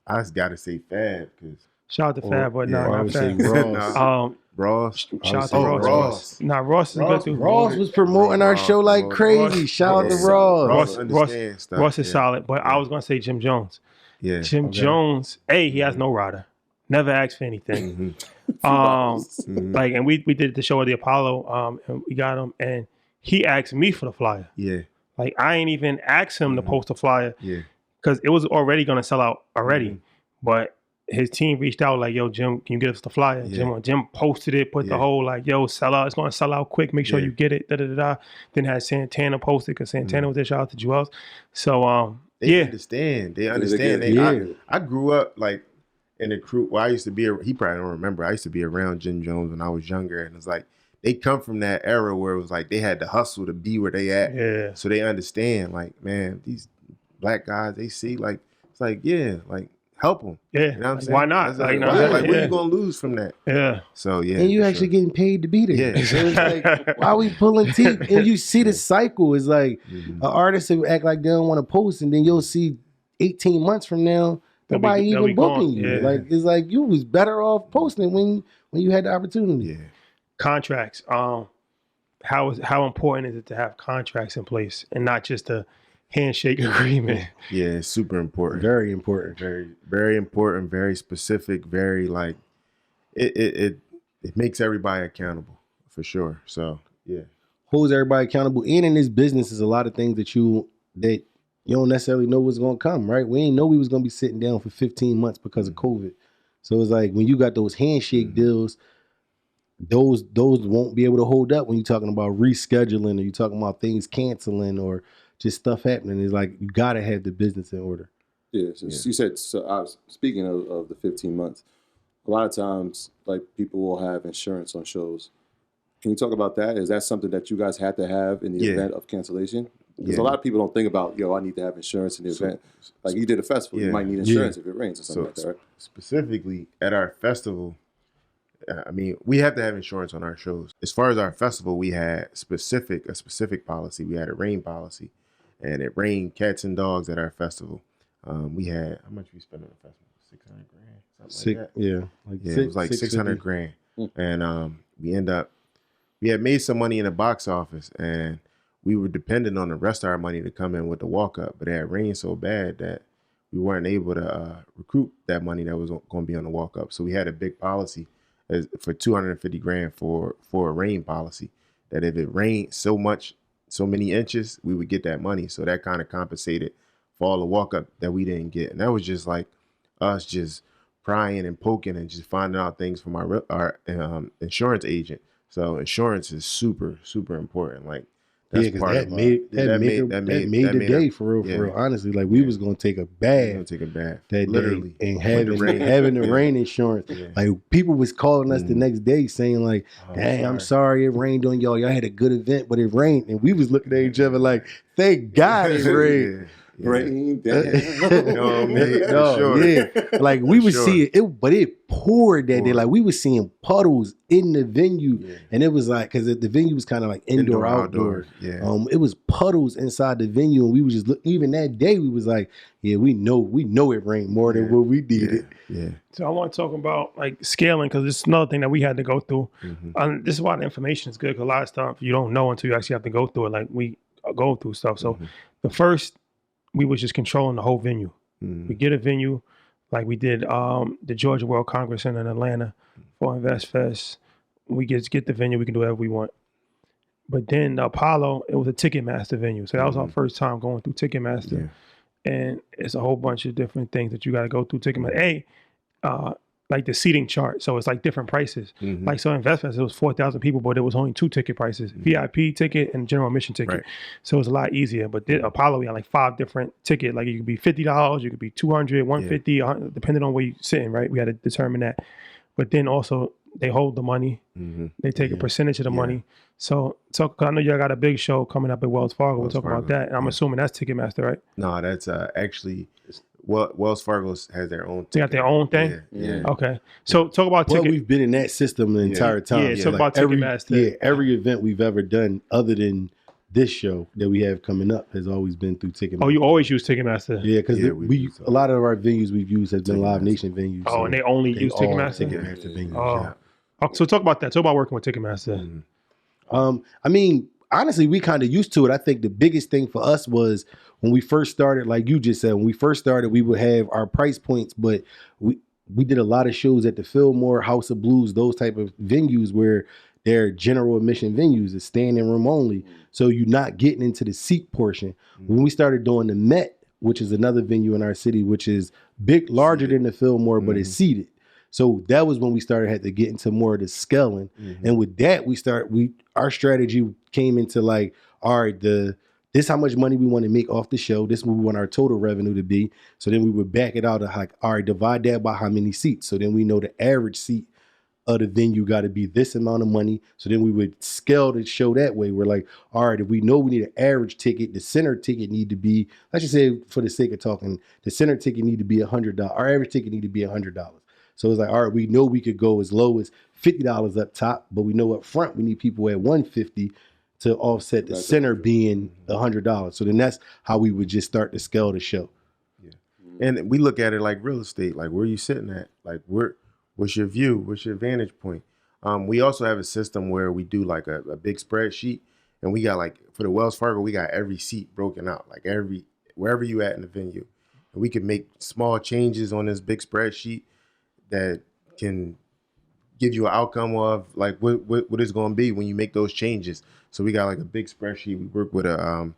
I just gotta say Fab because Shout out to Fab, but yeah, I not would say Fab. Ross. Ross. Shout out to Oh, Ross. Ross. Nah, Ross is good too. Ross was promoting our show like crazy. Shout out to Ross. Ross understands stuff. Ross is solid, but I was gonna say Jim Jones. Yeah. Jim Jones, he has no rider. Never asked for anything. Like, and we did the show at the Apollo, and we got him, and he asked me for the flyer. Yeah. Like, I ain't even asked him to post a flyer. Yeah. Because it was already gonna sell out already, but his team reached out like, "Yo, Jim, can you get us the flyer?" Yeah. Jim posted it, put the whole like, "Yo, sell out. It's gonna sell out quick. Make sure you get it." Da da da da. Then had Santana posted because Santana was there. Shout out to Joel. So They understand. They understand. I grew up like in a crew. Well, I used to be. He probably don't remember. I used to be around Jim Jones when I was younger, and it's like they come from that era where it was like they had to hustle to be where they at. Yeah. So they understand. Like, man, these black guys, they see like it's like like help them. Yeah. You know what I'm saying? Why not? Like, Like, what are you gonna lose from that? Yeah. So yeah. And you actually getting paid to be there. Yeah. So it's like, why we pulling teeth? And you see the cycle is like an artist who act like they don't want to post, and then you'll see 18 months from now, nobody even booking you. Yeah. Like it's like you was better off posting when you had the opportunity. Yeah. Contracts. How important is it to have contracts in place and not just a handshake agreement? Yeah, it's super important. Very important. Very, very important, very specific, very like it makes everybody accountable for sure. So yeah. Holds everybody accountable. And in this business is a lot of things that you don't necessarily know what's gonna come, right? We ain't know we was gonna be sitting down for 15 months because of COVID. So it's like when you got those handshake deals, those won't be able to hold up when you're talking about rescheduling or you're talking about things canceling or just stuff happening. It's like you gotta have the business in order. Yeah, so you said, so I was speaking of the 15 months, a lot of times like people will have insurance on shows. Can you talk about that? Is that something that you guys had to have in the event of cancellation? Because a lot of people don't think about, I need to have insurance in the event. Like you did a festival, you might need insurance if it rains or something like that, right? Specifically at our festival, I mean, we have to have insurance on our shows. As far as our festival, we had a specific policy. We had a rain policy, and it rained cats and dogs at our festival. We had, how much we spent on the festival? 600 grand, something like that. It was like 600 grand. And we had made some money in the box office, and we were dependent on the rest of our money to come in with the walk up, but it had rained so bad that we weren't able to recruit that money that was going to be on the walk up. So we had a big policy for 250 grand for a rain policy, that if it rained so many inches, we would get that money. So that kind of compensated for all the walk up that we didn't get. And that was just like us just prying and poking and just finding out things from our insurance agent. So insurance is super, super important. Like, that's because that made the day for real. Honestly, like we was gonna take a bath that literally day and having the rain insurance. Like people was calling us the next day saying like, "Dang, I'm sorry it rained on y'all. Y'all had a good event, but it rained," and we was looking at each other like, "Thank God it rained." Rain down. Like we was seeing it, but it poured that day. Like we was seeing puddles in the venue, and it was like because the venue was kind of like indoor outdoor. It was puddles inside the venue, and we was just even that day we was like, we know it rained more than what we did. So I want to talk about like scaling because this is another thing that we had to go through. This is why the information is good because a lot of stuff you don't know until you actually have to go through it. Like we go through stuff. So the first. We was just controlling the whole venue. We get a venue, like we did the Georgia World Congress in Atlanta for Invest Fest. We get the venue, we can do whatever we want. But then the Apollo, it was a Ticketmaster venue. So that was our first time going through Ticketmaster. And it's a whole bunch of different things that you got to go through Ticketmaster. Like the seating chart. So it's like different prices. Like so Invest Fest, it was 4,000 people, but it was only 2 ticket prices, VIP ticket and general admission ticket. Right. So it was a lot easier. But Apollo, we had like 5 different tickets. Like it could be $50, you could be $200, $150, depending on where you're sitting, right? We had to determine that. But then also they hold the money. They take a percentage of the money. So I know y'all got a big show coming up at Wells Fargo. We'll talk about that. And I'm assuming that's Ticketmaster, right? No, that's actually... Wells Fargo has their own. They got their own thing? Yeah. Okay. So talk about ticket. Well, we've been in that system the entire time. Yeah, talk about Ticketmaster. Every event we've ever done other than this show that we have coming up has always been through Ticketmaster. Oh, you always use Ticketmaster? Yeah, because a lot of our venues we've used has been Live Nation venues. Oh, and they only use Ticketmaster? Ticketmaster venues. Oh. So talk about that. Talk about working with Ticketmaster. I mean, honestly, we kind of used to it. I think the biggest thing for us was when we first started, like you just said, when we first started, we would have our price points, but we did a lot of shows at the Fillmore, House of Blues, those type of venues where they're general admission venues, it's standing room only. So you're not getting into the seat portion. When we started doing the Met, which is another venue in our city, which is larger than the Fillmore, but it's seated. So that was when we had to get into more of the scaling. And with that, our strategy came into like, all right, this how much money we want to make off the show. This is what we want our total revenue to be. So then we would back it out to like, all right, divide that by how many seats. So then we know the average seat of the venue got to be this amount of money. So then we would scale the show that way. We're like, all right, if we know we need an average ticket, the center ticket need to be, let's just say for the sake of talking, the center ticket need to be $100. Our average ticket need to be $100. So it's like, all right, we know we could go as low as $50 up top, but we know up front we need people at $150 to offset the center being $100. So then that's how we would just start to scale the show. Yeah. And we look at it like real estate, like where you sitting at? Like what's your view? What's your vantage point? We also have a system where we do like a big spreadsheet, and we got like for the Wells Fargo, we got every seat broken out, like wherever you at in the venue. And we can make small changes on this big spreadsheet that can give you an outcome of like what it's going to be when you make those changes. So we got like a big spreadsheet. We work with a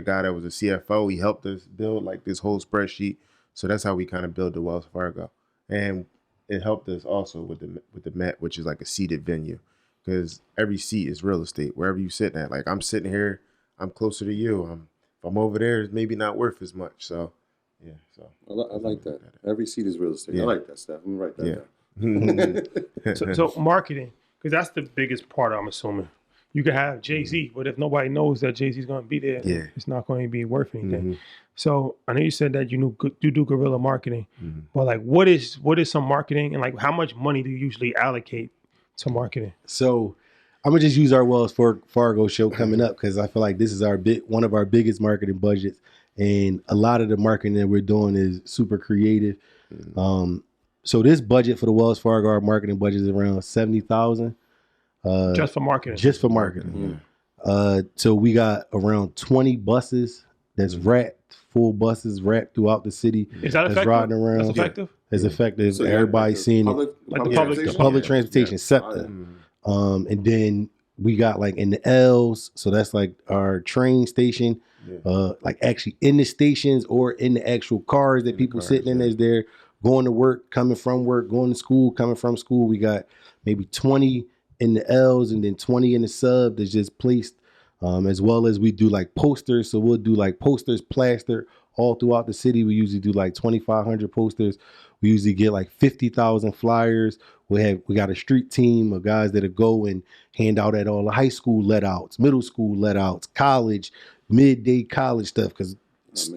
guy that was a CFO. He helped us build like this whole spreadsheet. So that's how we kind of build the Wells Fargo, and it helped us also with the Met, which is like a seated venue, because every seat is real estate wherever you sitting at. Like I'm sitting here, I'm closer to you. If I'm over there, it's maybe not worth as much. So yeah, so I like that. Every seat is real estate. Yeah. I like that, Steph. I'm gonna write that down. So marketing, because that's the biggest part, I'm assuming. You could have Jay-Z, but if nobody knows that Jay-Z's going to be there, it's not going to be worth anything. So I know you said that you do guerrilla marketing, but like what is some marketing, and like how much money do you usually allocate to marketing? So I'm gonna just use our Wells Fargo show coming up because I feel like this is one of our biggest marketing budgets, and a lot of the marketing that we're doing is super creative. So this budget for the Wells Fargo, our marketing budget is around $70,000. Just for marketing. Just for marketing. So we got around 20 buses that's wrapped, full buses wrapped throughout the city. Is that effective? Riding around. That's effective? It's effective. So everybody's seeing it. The public transportation, SEPTA. And then we got like in the L's, so that's like our train station, like actually in the stations or in the actual cars that people sitting in as they're going to work, coming from work, going to school, coming from school. We got maybe 20 in the L's and then 20 in the sub that's just placed, as well as we do like posters. So we'll do like posters plastered all throughout the city. We usually do like 2,500 posters. We usually get like 50,000 flyers. We got a street team of guys that'll go and hand out at all the high school let-outs, middle school let-outs, college, midday college stuff, because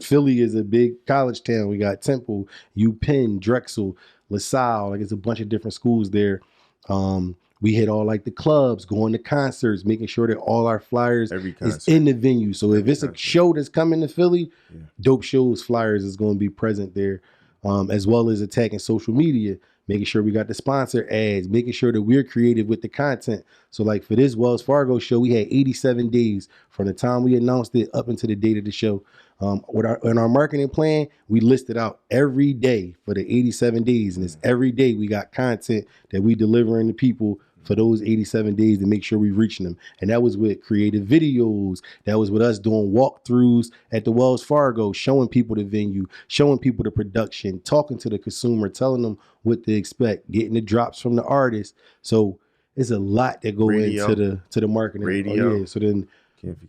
Philly is a big college town. We got Temple, UPenn, Drexel, LaSalle. Like it's a bunch of different schools there. We hit all like the clubs, going to concerts, making sure that all our flyers is in the venue. So if it's a show that's coming to Philly, Dope Shows flyers is going to be present there, as well as attacking social media, making sure we got the sponsor ads, making sure that we're creative with the content. So like for this Wells Fargo show, we had 87 days from the time we announced it up until the date of the show. In our marketing plan, we listed out every day for the 87 days. And it's every day we got content that we delivering to people for those 87 days to make sure we're reaching them. And that was with creative videos. That was with us doing walkthroughs at the Wells Fargo, showing people the venue, showing people the production, talking to the consumer, telling them what to expect, getting the drops from the artist. So it's a lot that go into the marketing. Radio. So then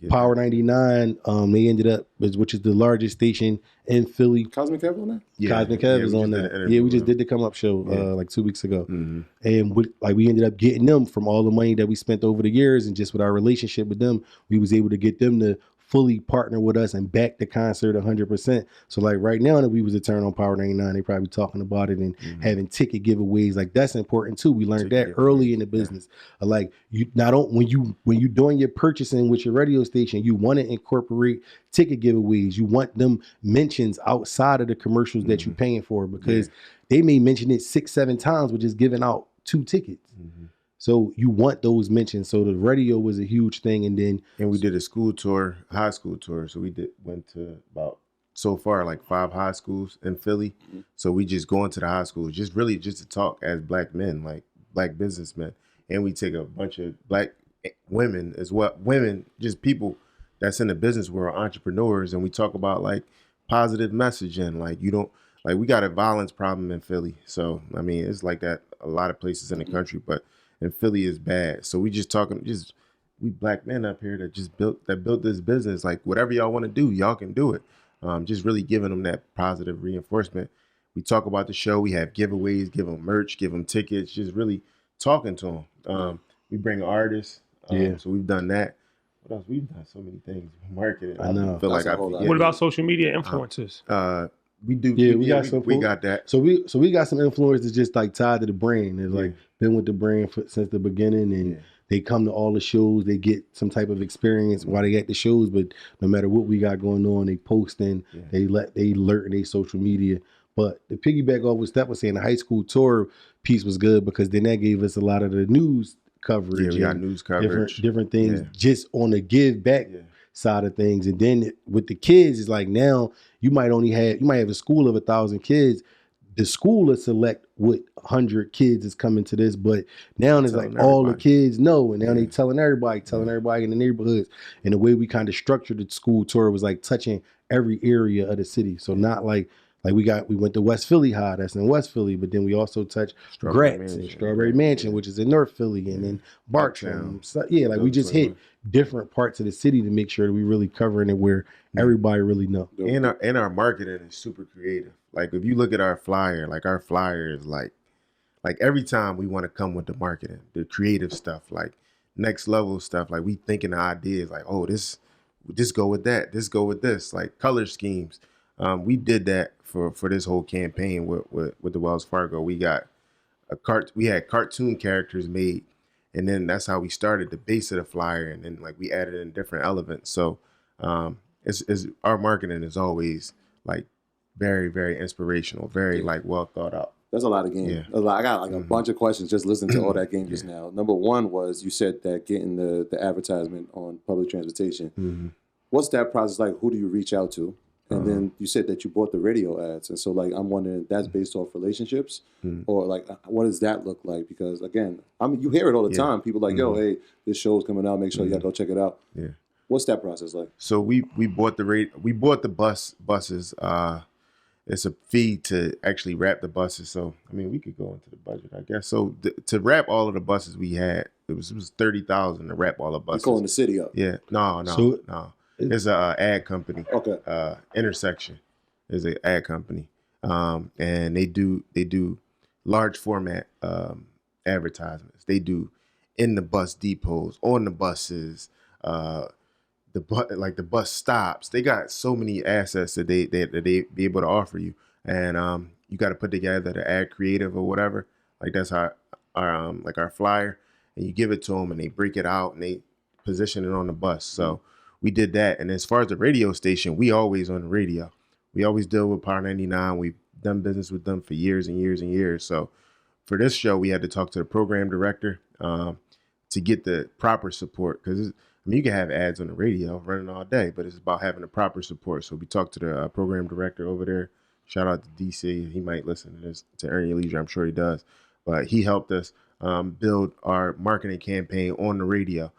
Power 99, they ended up, which is the largest station in Philly. Cosmic Kev on that? Yeah, Cosmic Kev is on that. Yeah, we just did the Come Up show like 2 weeks ago. And we ended up getting them from all the money that we spent over the years, and just with our relationship with them, we was able to get them to fully partner with us and back the concert 100%. So like right now, if we was to turn on Power 99, they probably talking about it and having ticket giveaways. Like that's important too. We learned that early in the business. Like you not when you doing your purchasing with your radio station, you want to incorporate ticket giveaways. You want them mentions outside of the commercials that you're paying for, because they may mention it 6-7 times with just giving out 2 tickets. So you want those mentions. So the radio was a huge thing. And we did a school tour, high school tour. So we went to about so far like 5 high schools in Philly. So we just go into the high schools, just to talk as black men, like black businessmen. And we take a bunch of black women as well, just people that's in the business world, entrepreneurs, and we talk about like positive messaging. Like we got a violence problem in Philly. So I mean, it's like that a lot of places in the country, but in Philly is bad. So we we black men up here that built this business. Like whatever y'all want to do, y'all can do it. Just really giving them that positive reinforcement. We talk about the show. We have giveaways, give them merch, give them tickets, just really talking to them. We bring artists. So we've done that. What else? We've done so many things. Marketing. I know. What about social media influencers? We do. Yeah, we got that. So we got some influencers just like tied to the brand. It's like been with the brand since the beginning, and they come to all the shows. They get some type of experience while they at the shows. But no matter what we got going on, they posting. They alert in their social media. But the piggyback off what Steph was saying, the high school tour piece was good, because then that gave us a lot of the news coverage. Yeah, we got news coverage. Different things just on the give back side of things. And then with the kids, it's like now you might have a school of 1,000 kids. The school will select what 100 kids is coming to this, but now it's like all the kids know, and now they telling everybody in the neighborhoods. And the way we kind of structured the school tour was like touching every area of the city. So not like we went to West Philly High, that's in West Philly, but then we also touched Gratz and Strawberry Mansion, which is in North Philly, and then Bartram. So, we just hit different parts of the city to make sure that we really covering it where everybody really know. And our marketing is super creative. Like if you look at our flyer, is like every time we want to come with the marketing, the creative stuff, like next level stuff, like we thinking of ideas like, oh, this go with that, this go with this, like color schemes. We did that for this whole campaign with the Wells Fargo. We got we had cartoon characters made, and then that's how we started the base of the flyer, and then like we added in different elements. So it's our marketing is always like very, very inspirational, very like well thought out. There's a lot of game. Yeah. I got like a bunch of questions just listening to all that game just now. Number one was you said that getting the advertisement on public transportation. What's that process like? Who do you reach out to? And then you said that you bought the radio ads. And so like I'm wondering if that's based off relationships or like what does that look like? Because again, I mean you hear it all the time. People like, yo, hey, this show's coming out, make sure y'all go check it out. Yeah. What's that process like? So we bought the buses. It's a fee to actually wrap the buses. So, I mean, we could go into the budget, I guess. So, to wrap all of the buses we had, it was $30,000 to wrap all the buses. You're calling the city up? Yeah. No. It's a ad company. Okay. Intersection is an ad company. And they do large format advertisements. They do in the bus depots, on the buses, the bus stops. They got so many assets that they be able to offer you, and you got to put together the ad creative or whatever. Like that's our flyer, and you give it to them, and they break it out and they position it on the bus. So we did that. And as far as the radio station, we always on the radio. We always deal with Power 99. We've done business with them for years and years and years. So for this show, we had to talk to the program director to get the proper support, because you can have ads on the radio running all day, but it's about having the proper support. So we talked to the program director over there. Shout out to DC. He might listen to this, to Earn Your Leisure. I'm sure he does. But he helped us build our marketing campaign on the radio.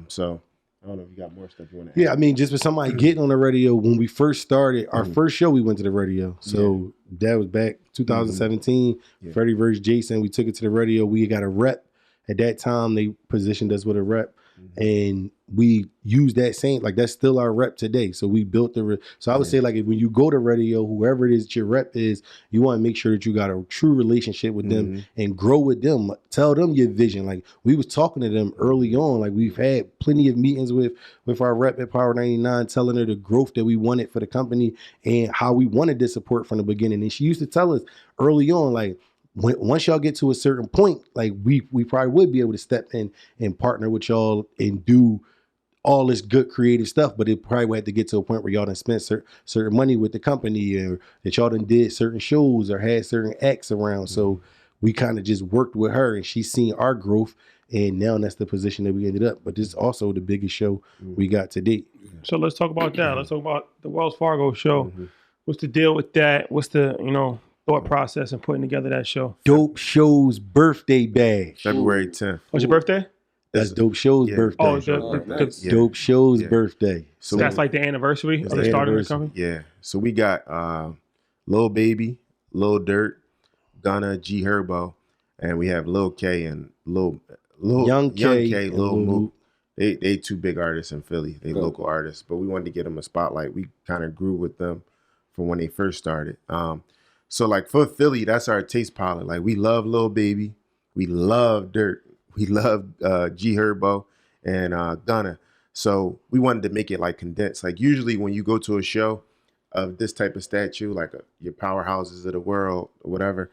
So I don't know if you got more stuff you want to add. Yeah, I mean, just for somebody getting on the radio, when we first started, our first show, we went to the radio. So that was back 2017. Freddie versus Jason. We took it to the radio. We got a rep. At that time, they positioned us with a rep. and we use that same, like that's still our rep today. So we built so I would say like when you go to radio, whoever it is that your rep is, you want to make sure that you got a true relationship with them and grow with them. Tell them your vision. Like we was talking to them early on. Like we've had plenty of meetings with our rep at Power 99, telling her the growth that we wanted for the company and how we wanted this support from the beginning. And she used to tell us early on, like, once y'all get to a certain point, like we probably would be able to step in and partner with y'all and do all this good creative stuff, but it probably would have to get to a point where y'all done spent certain money with the company, or that y'all done did certain shows or had certain acts around. So we kind of just worked with her, and she's seen our growth, and now that's the position that we ended up. But this is also the biggest show we got to date. So let's talk about that. Let's talk about the Wells Fargo show. What's the deal with that? What's the thought process in putting together that show? Dope Show's birthday bash. February 10th. What's your birthday? That's Dope Show's birthday. Oh, nice. Dope Show's birthday. So that's like the anniversary of the start of the company? Yeah. So we got Lil Baby, Lil Durk, Gunna, G Herbo, and we have Lil K and Lil Young K, Lil Mook. They two big artists in Philly. They local artists, but we wanted to get them a spotlight. We kind of grew with them from when they first started. So like for Philly, that's our taste palette. Like we love Lil Baby, we love Durk, we love G Herbo and Gunna. So we wanted to make it like condensed. Like usually when you go to a show of this type of stature, like your powerhouses of the world or whatever,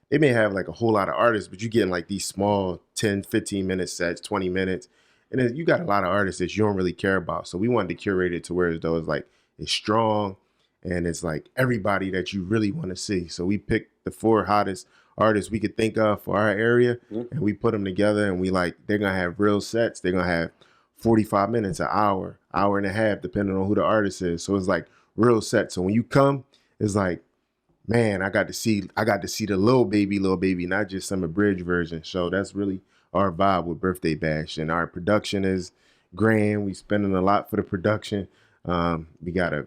they may have like a whole lot of artists, but you're getting like these small 10, 15 minute sets, 20 minutes. And then you got a lot of artists that you don't really care about. So we wanted to curate it to where it's strong and it's like everybody that you really want to see. So we picked the 4 hottest artists we could think of for our area, and we put them together, and they're going to have real sets. They're going to have 45 minutes, an hour and a half, depending on who the artist is. So it's like real sets. So when you come, it's like, man, I got to see the Lil Baby, not just some abridged version. So that's really our vibe with Birthday Bash. And our production is grand. We spending a lot for the production. We got a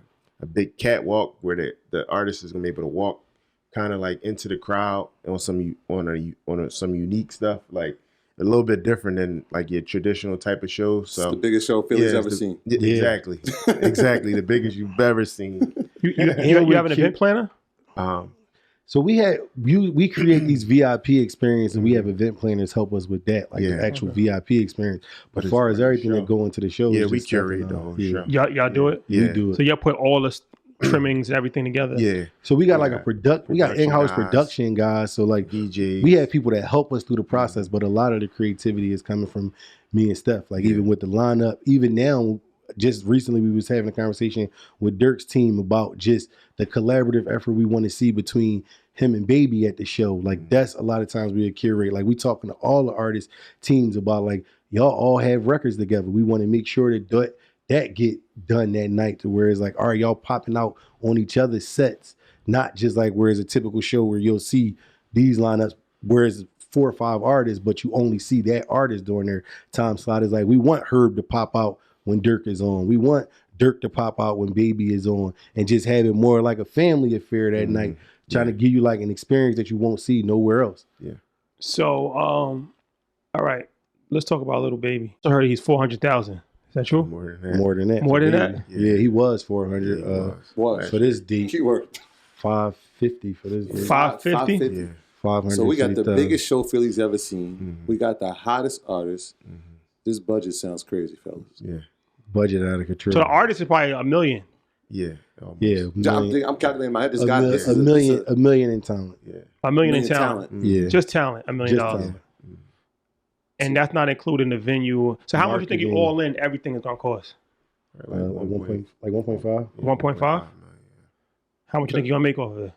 big catwalk where the artist is gonna be able to walk kind of like into the crowd on some unique stuff, like a little bit different than like your traditional type of show. So it's the biggest show Philly's ever seen. Exactly, the biggest you've ever seen. You have an event planner? So we create these VIP experiences, and we have event planners help us with that, like the actual VIP experience. But as far as everything that go into the show, we curate the whole show. Y'all do it? We do it. So y'all put all the trimmings and everything together? Yeah. So we got like we got in-house production guys. So like DJs. We have people that help us through the process, but a lot of the creativity is coming from me and Steph. Like even with the lineup, even now, just recently we was having a conversation with Durk's team about just the collaborative effort we want to see between him and Baby at the show. Like that's a lot of times we curate. Like we talking to all the artist teams about like y'all all have records together. We want to make sure that get done that night to where it's like, all right, y'all popping out on each other's sets, not just like where it's a typical show where you'll see these lineups where it's 4 or 5 artists, but you only see that artist during their time slot. Is like we want Herb to pop out when Durk is on. We want Durk to pop out when Baby is on, and just have it more like a family affair that night, trying to give you like an experience that you won't see nowhere else. Yeah. So, all right, let's talk about Little Baby. I heard he's 400,000. Is that true? More than that. More than that? Yeah, he was 400. What? For this deep. Keyword. 550 for this deep. 550? Yeah. 500. So we got the biggest show Philly's ever seen. We got the hottest artists. This budget sounds crazy, fellas. Yeah. Budget out of control. So the artist is probably $1 million. Yeah. I'm calculating in my head. This guy, a million in talent. Yeah. $1 million in talent. Yeah. Just talent, $1 million. And that's not including the venue. So how much do you think you all in everything is gonna cost? Like 1.5. 1.5. How much you think you're gonna make off of it?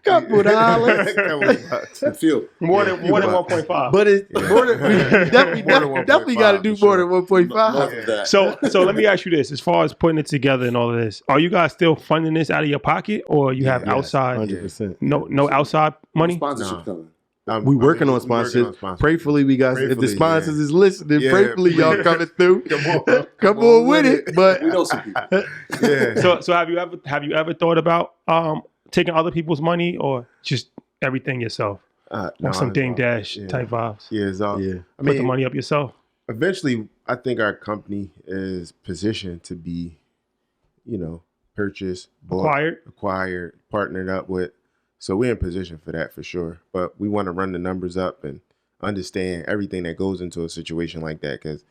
Couple dollars. More than 1.5. But it's more than definitely got to do more than 1.5. So let me ask you this: as far as putting it together and all of this, are you guys still funding this out of your pocket, or you have outside? 100%. No outside money. Sponsorship coming. We working on sponsorship. Prayfully, we got. If the sponsors is listening, prayfully y'all coming through. Come on with it. But we know some people. So have you ever thought about taking other people's money or just everything yourself? Or some ding dash type vibes. Yeah, it's all. Yeah. I Put the money up yourself. Eventually, I think our company is positioned to be, purchased, bought, acquired, partnered up with. So we're in position for that for sure. But we want to run the numbers up and understand everything that goes into a situation like that. Because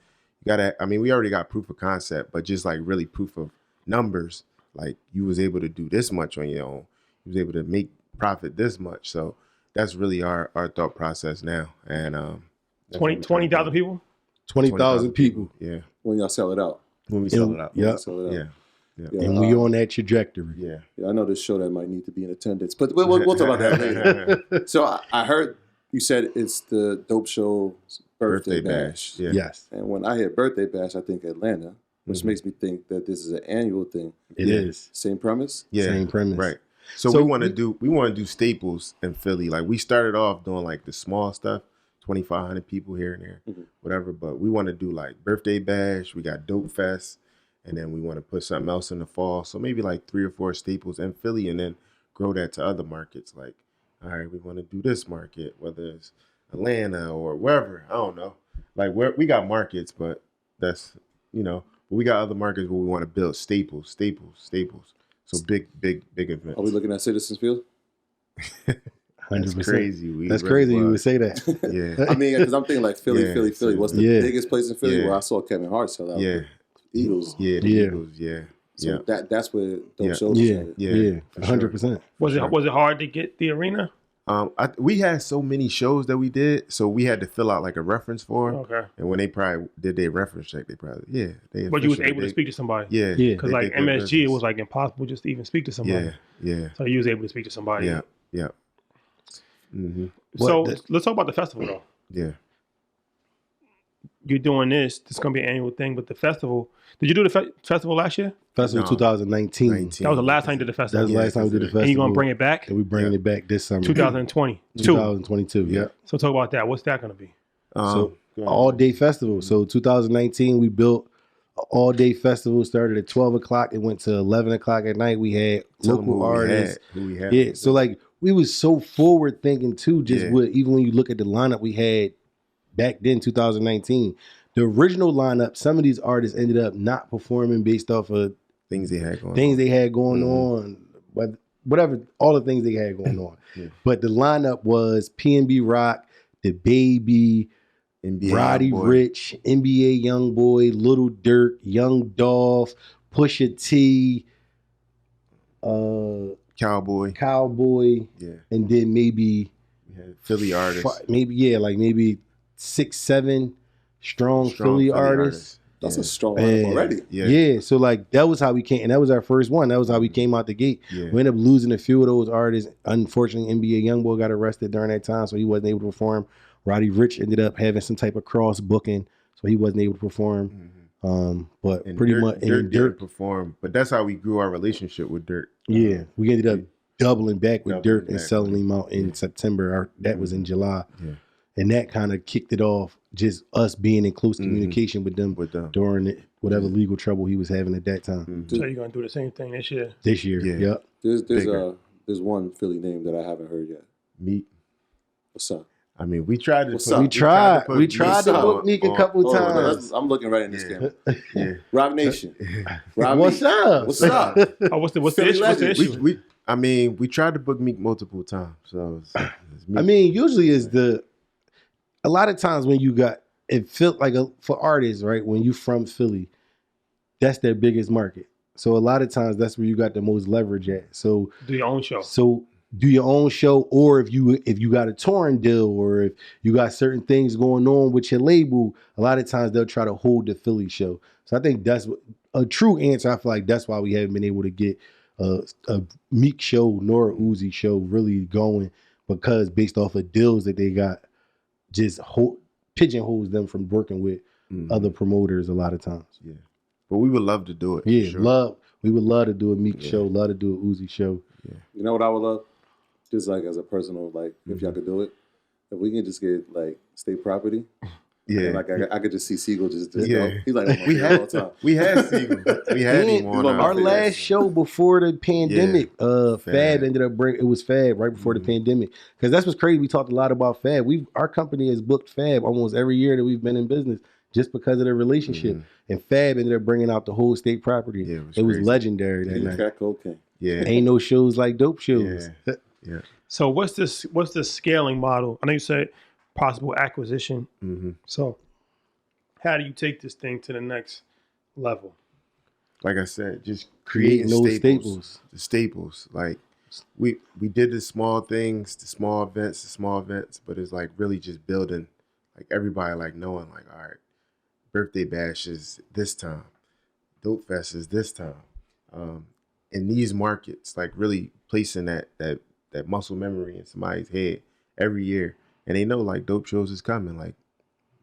we already got proof of concept, but just like really proof of numbers. Like you was able to do this much on your own. You was able to make profit this much. So that's really our thought process now. And 20,000 people? 20,000 people. Yeah. When y'all sell it out. When we sell it out. Yeah. Yeah, And we on that trajectory. Yeah. I know this show that might need to be in attendance, but we'll talk about that later. So I heard you said it's the Dope Show's birthday bash. Yeah. Yes. And when I hear birthday bash, I think Atlanta, which makes me think that this is an annual thing. It is. Same premise? Yeah. Same premise. Right. So we want to do staples in Philly. Like we started off doing like the small stuff, 2,500 people here and there, whatever. But we want to do like birthday bash. We got Dope Fest. And then we want to put something else in the fall. So maybe like 3 or 4 staples in Philly and then grow that to other markets. Like, all right, we want to do this market, whether it's Atlanta or wherever. I don't know. Like we got markets, but that's, we got other markets where we want to build staples. So big events. Are we looking at Citizens Field? 100%. That's crazy. That's crazy you would say that. Yeah. I mean, because I'm thinking like Philly. What's the biggest place in Philly where I saw Kevin Hart sell out? Yeah. Eagles. Yeah, the Eagles, yeah. So that's where Dope Shows started. Yeah, 100%. Was it hard to get the arena? We had so many shows that we did, so we had to fill out like a reference form. Okay. And when they probably did their reference check, they probably But you was able to speak to somebody. Yeah. Because like MSG, it was like impossible just to even speak to somebody. Yeah. So you was able to speak to somebody. Yeah. So let's talk about the festival though. Yeah. You're doing this. This is gonna be an annual thing, but the festival. Did you do the festival last year? Festival 2019. That was the last time you did the festival. That was the last time we did the festival. And you gonna bring it back? And we bringing it back this summer. 2020. 2022. Yeah. So talk about that. What's that gonna be? So all day festival. So 2019 we built an all day festival. Started at 12 o'clock. It went to 11 o'clock at night. We had local artists. Who we had. Yeah. So like we was so forward thinking too. Just with even when you look at the lineup we had back then, 2019. The original lineup, some of these artists ended up not performing based off of things they had going on, whatever, all the things they had going on. But the lineup was PNB Rock, The Baby, NBA Roddy Ricch, NBA Youngboy, Little Durk, Young Dolph, Pusha T, Cowboy, and then maybe Philly artists, maybe 6-7 strong Philly artists. That's a strong lineup already. Yeah. So like that was how we came, and that was our first one. That was how we came out the gate. We ended up losing a few of those artists. Unfortunately, NBA Youngboy got arrested during that time, so he wasn't able to perform. Roddy Ricch ended up having some type of cross booking, so he wasn't able to perform. But and pretty much Durk performed. But that's how we grew our relationship with Durk. Yeah, we ended up doubling back with Durk and selling him out in September. That was in July. Yeah. And that kind of kicked it off, just us being in close communication with them during whatever legal trouble he was having at that time. So you're going to do the same thing this year? This year, yep. There's one Philly name that I haven't heard yet. Meek. What's up? I mean, we tried to book Meek a couple times. I'm looking right in this camera. Rock Nation. What's up? What's up? What's the issue? We tried to book Meek multiple times. So I mean, usually is a lot of times when you got it felt like for artists, right? When you from Philly, that's their biggest market. So a lot of times that's where you got the most leverage at. So do your own show. So do your own show, or if you got a touring deal, or if you got certain things going on with your label, a lot of times they'll try to hold the Philly show. So I think that's a true answer. I feel like that's why we haven't been able to get a Meek show nor a Uzi show really going, because based off of deals that they got, just pigeonholes them from working with other promoters a lot of times. Yeah, but we would love to do it. Yeah, we would love to do a Meek show, love to do a Uzi show. Yeah, you know what I would love? Just like as a personal, like if y'all could do it, if we can just get like state property Yeah. Like I could just see Siegel just Yeah. go. He's like, oh, We all had the time. we had Siegel. We had him on our last show before the pandemic, Fab ended up it was Fab right before the pandemic. Because that's what's crazy. We talked a lot about Fab. Our company has booked Fab almost every year that we've been in business just because of the relationship. And Fab ended up bringing out the whole state property. Yeah, it was legendary that night. Crack cocaine. Yeah. Ain't no shows like dope shows. Yeah. So what's the scaling model? I know you said possible acquisition. So how do you take this thing to the next level? Like I said, just creating those staples. The staples. Like we did the small things, the small events, but it's like really just building, like everybody like knowing like, all right, birthday bash is this time, Dope Fest is this time. In these markets, like really placing that muscle memory in somebody's head every year. And they know like dope shows is coming. Like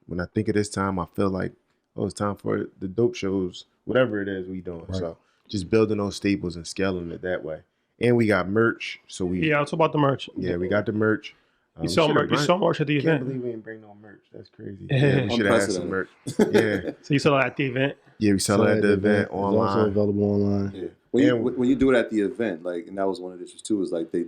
when I think of this time, I feel like, oh, it's time for the dope shows, whatever it is we doing. Right. So just building those staples and scaling it that way. And we got merch. So I'll talk about the merch. Yeah, we got the merch. You saw merch at the event. I can't believe we didn't bring no merch. That's crazy. Yeah, we should have had some merch. Yeah. So you saw it at the event? Yeah, we saw it at the event online. It's also available online. Yeah. When you do it at the event, like, and that was one of the issues too, is like there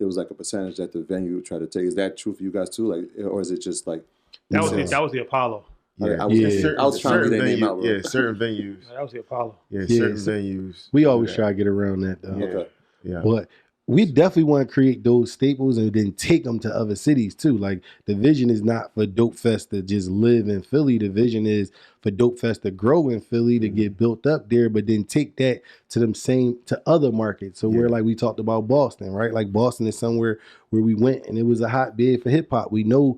was like a percentage that the venue would try to take. Is that true for you guys too? Like, or is it just like that was the Apollo? Yeah, I was trying to get that name out. Yeah, certain venues. That was the Apollo. Yeah, certain venues. We always try to get around that though. Okay. Yeah. But we definitely want to create those staples and then take them to other cities too. Like the vision is not for Dope Fest to just live in Philly. The vision is for Dope Fest to grow in Philly, to get built up there, but then take that to other markets. So where like we talked about Boston, right? Like Boston is somewhere where we went and it was a hotbed for hip hop. We know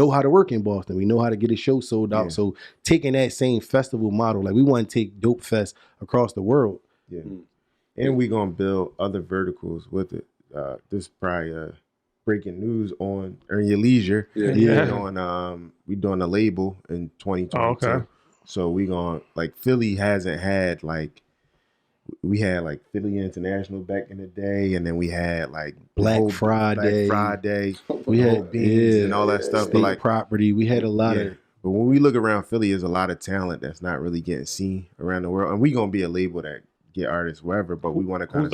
how to work in Boston. We know how to get a show sold out. So taking that same festival model, like we want to take Dope Fest across the world. Yeah. And we're going to build other verticals with it. This is probably breaking news on Earn Your Leisure. We're doing a label in 2022. Oh, okay. So we going to, like, Philly hasn't had, like, we had, like, Philly International back in the day, and then we had, like, Black Friday. We had beans and all that stuff. State but, like, property. We had a lot of... But when we look around Philly, there's a lot of talent that's not really getting seen around the world. And we're going to be a label that get artists wherever, but we want to kind of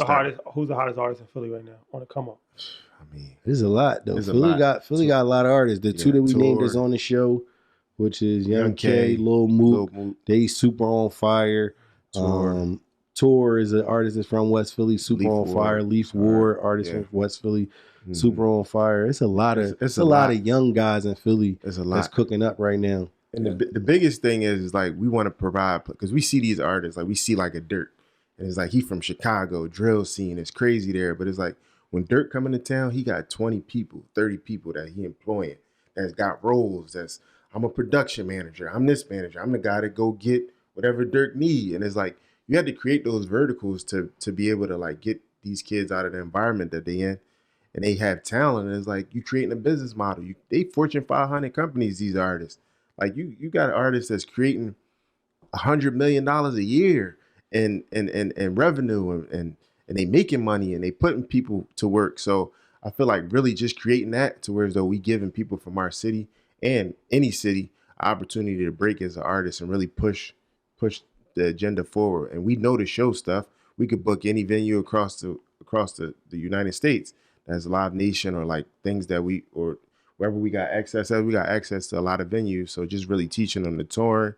Who's the hottest artist in Philly right now? Want to come up? I mean, there's a lot though. Philly got a lot of artists. The two that we named is on the show, which is Young K, Lil Mook. They super on fire. Tour is an artist that's from West Philly, super on fire. Leaf Ward, artist from West Philly, super on fire. It's a lot of young guys in Philly that's cooking up right now. And the biggest thing is like we want to provide, because we see these artists, like we see like a Durk. And it's like he from Chicago, drill scene. It's crazy there. But it's like when Durk come into town, he got 20 people, 30 people that he employing that's got roles. I'm a production manager. I'm this manager. I'm the guy to go get whatever Durk need. And it's like you had to create those verticals to be able to like get these kids out of the environment that they in. And they have talent. And it's like you creating a business model. They Fortune 500 companies, these artists. Like you got an artist that's creating $100 million a year. And revenue and they making money and they putting people to work. So I feel like really just creating that to where as though we giving people from our city and any city opportunity to break as an artist and really push the agenda forward. And we know the show stuff. We could book any venue across the United States as Live Nation or like things that or wherever we got access to a lot of venues. So just really teaching them the tour,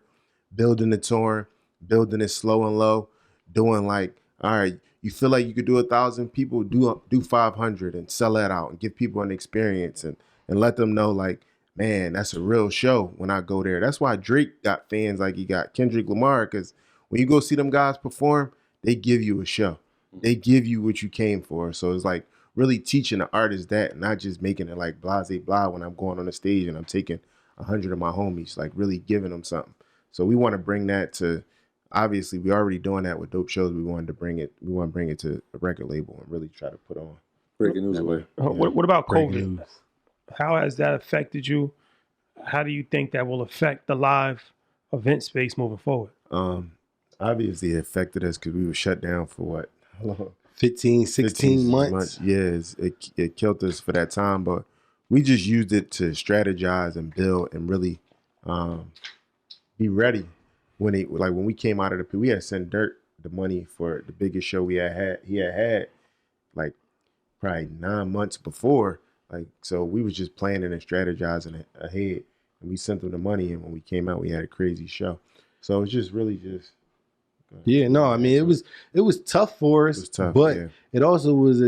building the tour, building it slow and low, doing like, all right, you feel like you could do 1,000 people, do 500 and sell that out and give people an experience and let them know like, man, that's a real show when I go there. That's why Drake got fans like he got Kendrick Lamar, because when you go see them guys perform, they give you a show. They give you what you came for. So it's like really teaching the artist that, not just making it like blase blah when I'm going on the stage and I'm taking 100 of my homies, like really giving them something. So we want to bring that to, obviously, we're already doing that with dope shows. We want to bring it to a record label and really try to put on. Breaking news away. What about COVID? How has that affected you? How do you think that will affect the live event space moving forward? Obviously, it affected us because we were shut down for what? How long? 16 months. Yes, it killed us for that time, but we just used it to strategize and build and really be ready when we came out of we had sent Durk the money for the biggest show he had like probably 9 months before. Like, so we was just planning and strategizing ahead, and we sent them the money, and when we came out, we had a crazy show. So it's just really just. Yeah, no, I mean, it was tough for us, but it also was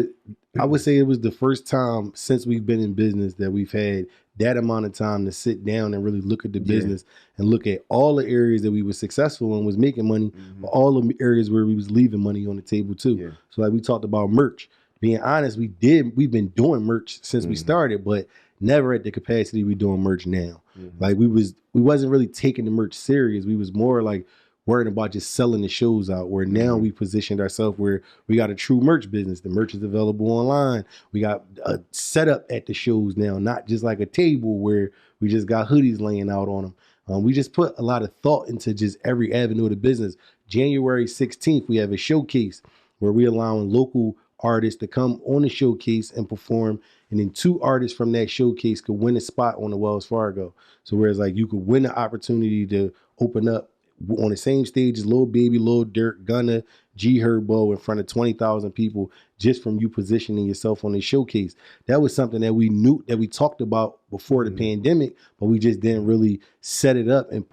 I would say it was the first time since we've been in business that we've had that amount of time to sit down and really look at the business and look at all the areas that we were successful in, was making money, but all the areas where we was leaving money on the table too. Yeah. So like we talked about merch. Being honest, we've been doing merch since we started, but never at the capacity we doing merch now. Like we wasn't really taking the merch serious. We was more like worrying about just selling the shows out, where now we positioned ourselves where we got a true merch business. The merch is available online. We got a setup at the shows now, not just like a table where we just got hoodies laying out on them. We just put a lot of thought into just every avenue of the business. January 16th, we have a showcase where we allowing local artists to come on the showcase and perform, and then 2 artists from that showcase could win a spot on the Wells Fargo. So whereas like you could win the opportunity to open up on the same stage as Lil Baby, Lil Durk, Gunna, G Herbo in front of 20,000 people just from you positioning yourself on the showcase. That was something that we knew, that we talked about before the pandemic, but we just didn't really set it up and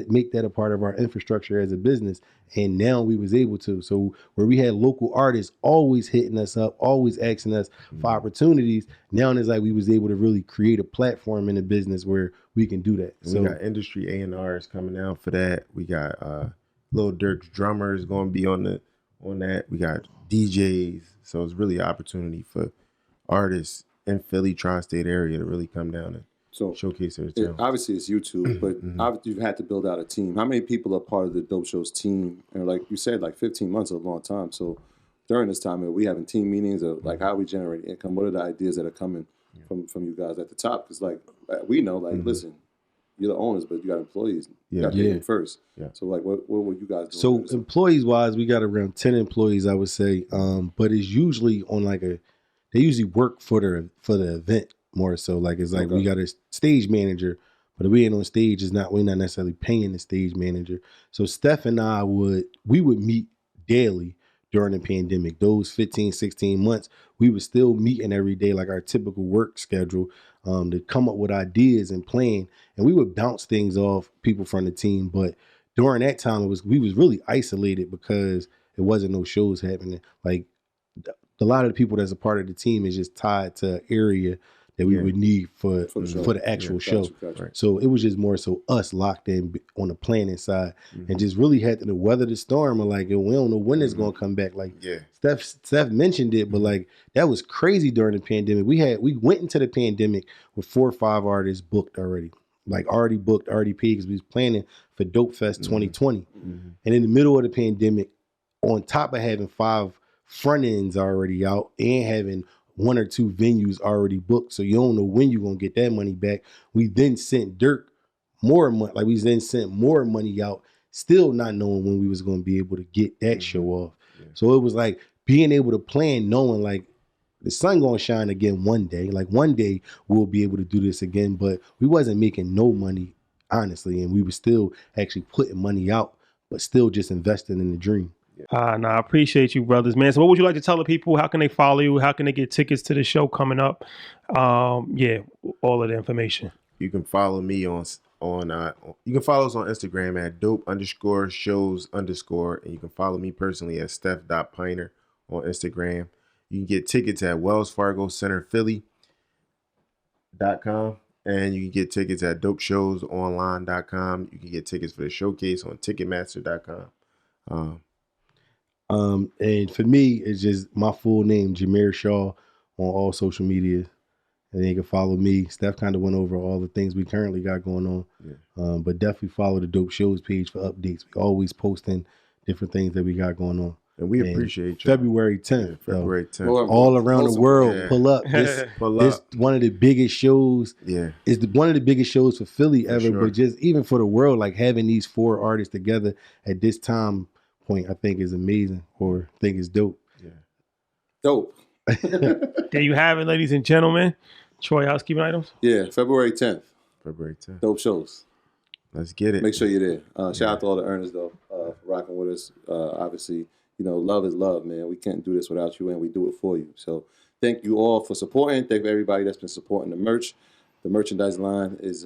make that a part of our infrastructure as a business. And now we was able to. So where we had local artists always hitting us up, always asking us for opportunities, now it's like we was able to really create a platform in the business where we can do that. So we got industry A&Rs coming out for that. We got Lil Durk's drummer is going to be on that. We got DJs. So it's really an opportunity for artists in Philly, tri-state area to really come down and showcase their talent. Obviously, it's YouTube, but obviously you've had to build out a team. How many people are part of the Dope Show's team? And like you said, like 15 months is a long time. So during this time, are we having team meetings of like how we generate income? What are the ideas that are coming from you guys at the top? Because like we know, like listen, you're the owners, but you got employees. You got to pay them first. Yeah. So like, what were you guys doing? So employees wise, we got around 10 employees, I would say. But it's usually on like they usually work for the event more so. Like it's like we got a stage manager, but if we ain't on stage, we're not necessarily paying the stage manager. So Steph and I would meet daily during the pandemic. Those 15, 16 months, we were still meeting every day, like our typical work schedule, to come up with ideas and plan. And we would bounce things off people from the team. But during that time, we was really isolated because it wasn't no shows happening. Like a lot of the people that's a part of the team is just tied to an area that we would need for the actual show. Gotcha. So it was just more so us locked in on the planning side and just really had to weather the storm. And like, we don't know when it's going to come back. Like Steph mentioned it, but like that was crazy during the pandemic. We went into the pandemic with 4 or 5 artists booked already. Like already booked, already paid, because we was planning for Dope Fest 2020. And in the middle of the pandemic, on top of having 5 front ends already out and having 1 or 2 venues already booked, so you don't know when you're gonna get that money back. We then sent Durk more money, like we then sent more money out, still not knowing when we was gonna be able to get that show off. Yeah. So it was like being able to plan, knowing like the sun gonna shine again one day. Like one day we'll be able to do this again, but we wasn't making no money, honestly, and we were still actually putting money out, but still just investing in the dream. I appreciate you, brothers, man. So what would you like to tell the people? How can they follow you? How can they get tickets to the show coming up? All of the information. You can follow me you can follow us on Instagram at dope_shows_, and you can follow me personally at steph.piner on Instagram. You can get tickets at Wells Fargo Center Philly.com, and you can get tickets at dopeshowsonline.com. You can get tickets for the showcase on ticketmaster.com. And for me, it's just my full name, Jamir Shaw, on all social media. And then you can follow me. Steph kind of went over all the things we currently got going on. Yeah. But definitely follow the Dope Shows page for updates. We always posting different things that we got going on. And we appreciate you. February 10th. February 10th. All around the world. Pull up. This one of the biggest shows. Yeah. It's one of the biggest shows for Philly ever. Sure. But just even for the world, like having these 4 artists together at this time point, I think is amazing, or I think is dope. Yeah. Dope. There you have it, ladies and gentlemen. Troy, housekeeping items? Yeah, February 10th. Dope Shows. Let's get it. Make sure you're there. Shout out to all the earners, though, for rocking with us. Obviously, love is love, man. We can't do this without you, and we do it for you. So thank you all for supporting. Thank everybody that's been supporting the merch. The merchandise line is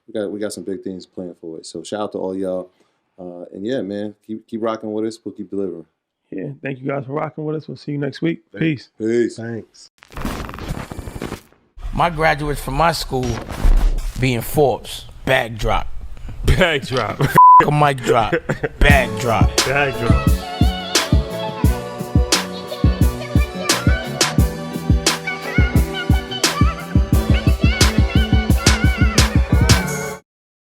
we got some big things planned for it. So shout out to all y'all. And yeah, man, keep rocking with us. We'll keep delivering. Yeah, thank you guys for rocking with us. We'll see you next week. Peace. Thanks. My graduates from my school being Forbes, bag drop. Bag drop. A mic drop, bag drop. Bag drop.